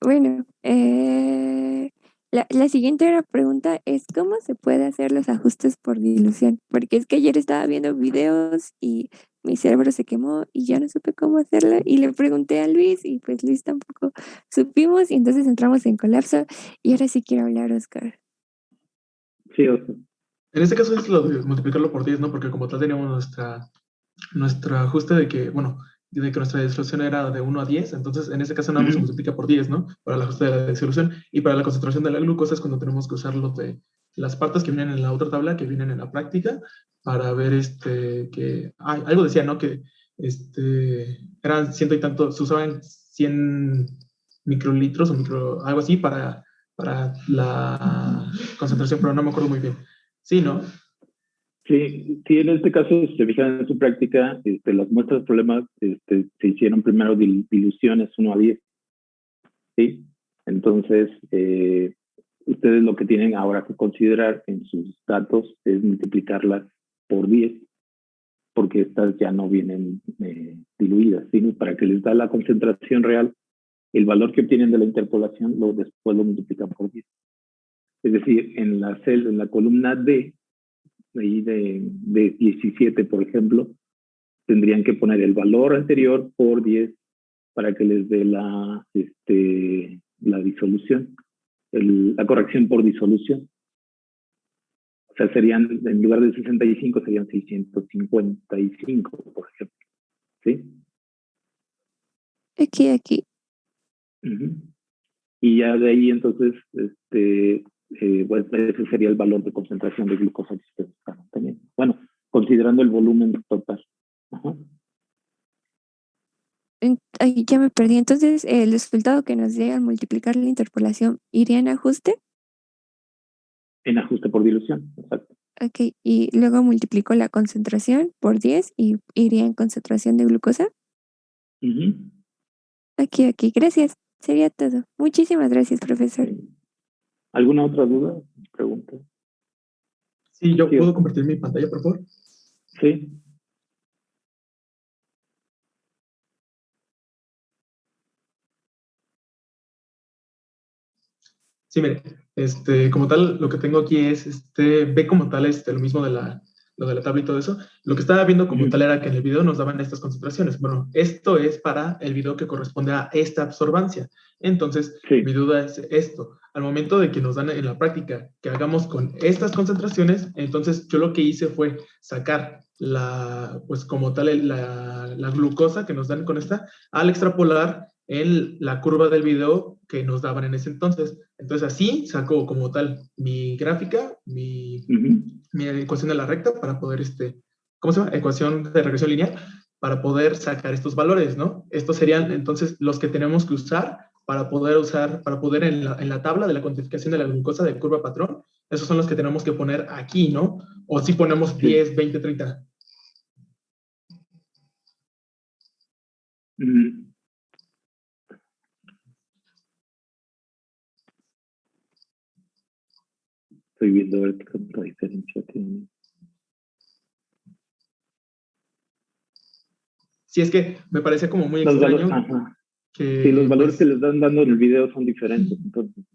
Bueno, la siguiente pregunta es ¿cómo se puede hacer los ajustes por dilución? Porque es que ayer estaba viendo videos y mi cerebro se quemó y ya no supe cómo hacerla y le pregunté a Luis y pues Luis tampoco supimos y entonces entramos en colapso y ahora sí quiero hablar, Oscar. Sí, o sea, En este caso es lo de multiplicarlo por 10, ¿no? Porque como tal teníamos nuestro ajuste de que, bueno, de que nuestra disolución era de 1 a 10, entonces en ese caso nada más se multiplica por 10, ¿no? Para el ajuste de la disolución y para la concentración de la glucosa es cuando tenemos que usar las partes que vienen en la otra tabla, que vienen en la práctica, para ver que, algo decía, ¿no? Que eran ciento y tanto, se usaban 100 microlitros o algo así para la concentración, pero no me acuerdo muy bien. Sí, ¿no? sí, sí, en este caso, si se fijan en su práctica, las muestras de problemas se hicieron primero diluciones 1 a 10, ¿sí? Entonces, ustedes lo que tienen ahora que considerar en sus datos es multiplicarlas por 10, porque estas ya no vienen diluidas, sino para que les da la concentración real, el valor que obtienen de la interpolación después lo multiplican por 10. Es decir, en la columna D, ahí de 17, por ejemplo, tendrían que poner el valor anterior por 10 para que les dé la disolución, la corrección por disolución. O sea, serían, en lugar de 65, serían 655, por ejemplo. ¿Sí? Aquí. Uh-huh. Y ya de ahí, entonces, pues ese sería el valor de concentración de glucosa que ustedes están teniendo. Bueno, considerando el volumen total. Ajá. Ay, ya me perdí. Entonces, el resultado que nos dé al multiplicar la interpolación iría en ajuste. En ajuste por dilución, exacto. Ok, y luego multiplico la concentración por 10 y iría en concentración de glucosa. Uh-huh. Aquí, gracias. Sería todo. Muchísimas gracias, profesor. ¿Alguna otra duda? Pregunta. Sí, yo Sí, puedo compartir mi pantalla, por favor. Sí. Sí, mire, como tal, lo que tengo aquí es, ve como tal, lo mismo lo de la tabla y todo eso. Lo que estaba viendo como tal era que en el video nos daban estas concentraciones. Bueno, esto es para el video que corresponde a esta absorbancia. Entonces, Sí. mi duda es esto. Al momento de que nos dan en la práctica que hagamos con estas concentraciones, entonces yo lo que hice fue sacar pues como tal, la glucosa que nos dan con esta, al extrapolar en la curva del video que nos daban en ese entonces. Entonces así saco como tal mi gráfica, mi ecuación de la recta para poder, ¿cómo se llama? Ecuación de regresión lineal, para poder sacar estos valores, ¿no? Estos serían entonces los que tenemos que usar para poder en la tabla de la cuantificación de la glucosa de curva patrón, esos son los que tenemos que poner aquí, ¿no? O si ponemos 10, 20, 30. Estoy viendo a ver qué tanta diferencia tiene. Sí, es que me parece como muy extraño que... Sí, los valores pues, que les están dando en el video son diferentes, entonces.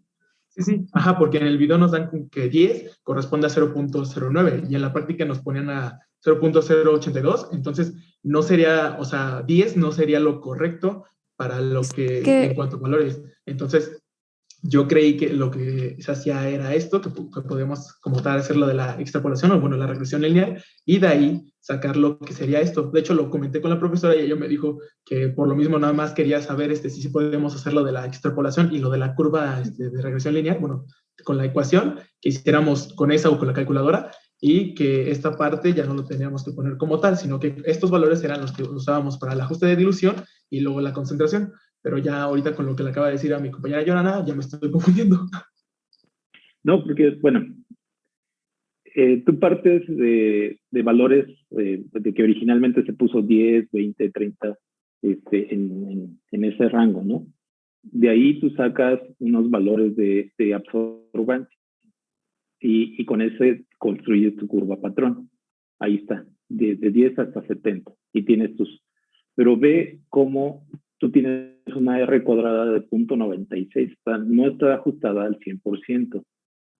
Sí, ajá, porque en el video nos dan que 10 corresponde a 0.09 y en la práctica nos ponían a 0.082, entonces no sería, o sea, 10 no sería lo correcto para lo que en cuanto a valores. Entonces, yo creí que lo que se hacía era esto, que podemos como tal hacer lo de la extrapolación o bueno, la regresión lineal y de ahí sacar lo que sería esto. De hecho, lo comenté con la profesora y ella me dijo que por lo mismo nada más quería saber si podemos hacer lo de la extrapolación y lo de la curva de regresión lineal, bueno, con la ecuación, que hiciéramos con esa o con la calculadora y que esta parte ya no lo teníamos que poner como tal, sino que estos valores eran los que usábamos para el ajuste de dilución y luego la concentración. Pero ya ahorita con lo que le acaba de decir a mi compañera Yorana, ya me estoy confundiendo. No, porque, bueno, tú partes de valores de que originalmente se puso 10, 20, 30 en ese rango, ¿no? De ahí tú sacas unos valores de absorbancia y con ese construyes tu curva patrón. Ahí está, de 10 hasta 70 y tienes tus... Pero ve cómo tú tienes una R cuadrada de 0.96, no está ajustada al 100%.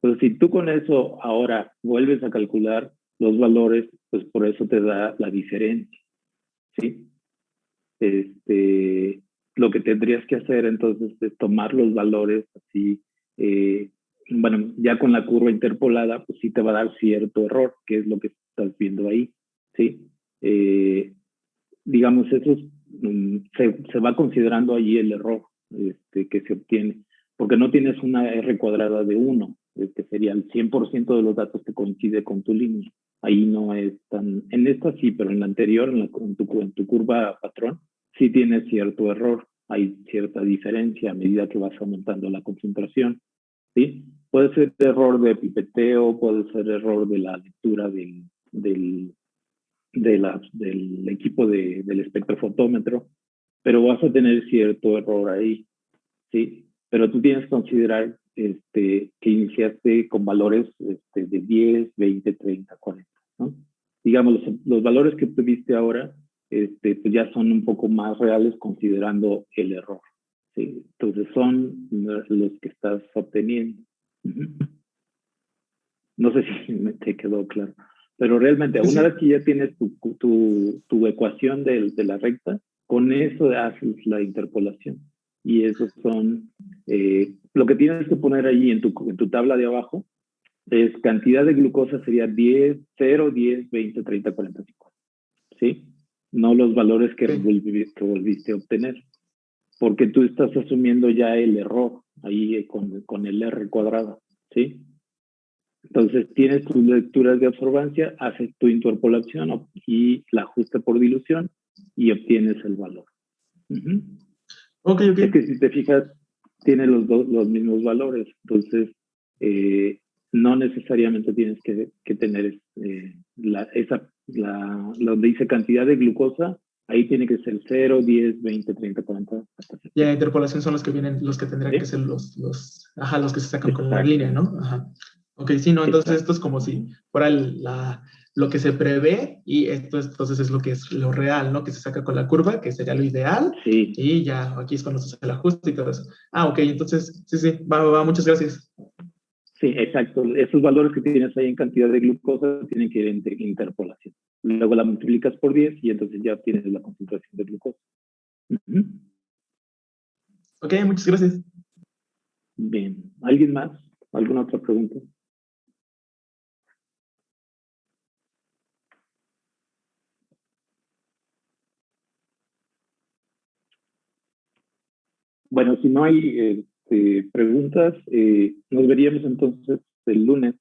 Entonces, si tú con eso ahora vuelves a calcular los valores, pues por eso te da la diferencia. ¿sí? Lo que tendrías que hacer entonces es tomar los valores así, bueno, ya con la curva interpolada, pues sí te va a dar cierto error, que es lo que estás viendo ahí, ¿sí? Digamos, eso se va considerando allí el error que se obtiene, porque no tienes una R cuadrada de 1, que sería el 100% de los datos que coincide con tu línea. Ahí no es tan, en esta sí, pero en la anterior, en tu curva patrón, sí tienes cierto error, hay cierta diferencia a medida que vas aumentando la concentración, ¿sí? Puede ser error de pipeteo, puede ser error de la lectura del equipo del espectrofotómetro, pero vas a tener cierto error ahí, ¿sí? Pero tú tienes que considerar que iniciaste con valores de 10, 20, 30, 40, ¿no? Digamos, los valores que tuviste ahora pues ya son un poco más reales considerando el error, ¿sí? Entonces son los que estás obteniendo. No sé si te quedó claro. Pero realmente, una vez que ya tienes tu ecuación de la recta, con eso haces la interpolación. Y esos son, lo que tienes que poner allí en tu tabla de abajo, es cantidad de glucosa sería 10, 0, 10, 20, 30, 40, 50. ¿Sí? No los valores que volviste a obtener. Porque tú estás asumiendo ya el error ahí con el R cuadrada. ¿Sí? Entonces, tienes tus lecturas de absorbancia, haces tu interpolación y la ajuste por dilución y obtienes el valor. Okay. Es que si te fijas, tiene los mismos valores. Entonces, no necesariamente tienes que tener donde dice cantidad de glucosa, ahí tiene que ser 0, 10, 20, 30, 40. Y en la interpolación son los que vienen, los que tendrían que ser los que se sacan con la línea, ¿no? Ajá. Ok, sí, no, entonces esto es como si fuera lo que se prevé y esto entonces es lo que es lo real, ¿no? Que se saca con la curva, que sería lo ideal. Sí. Y ya aquí es cuando se hace el ajuste y todo eso. Ok, entonces, sí, va, muchas gracias. Sí, exacto. Esos valores que tienes ahí en cantidad de glucosa tienen que ir en interpolación. Luego la multiplicas por 10 y entonces ya obtienes la concentración de glucosa. Ok, muchas gracias. Bien. ¿Alguien más? ¿Alguna otra pregunta? Bueno, si no hay preguntas, nos veríamos entonces el lunes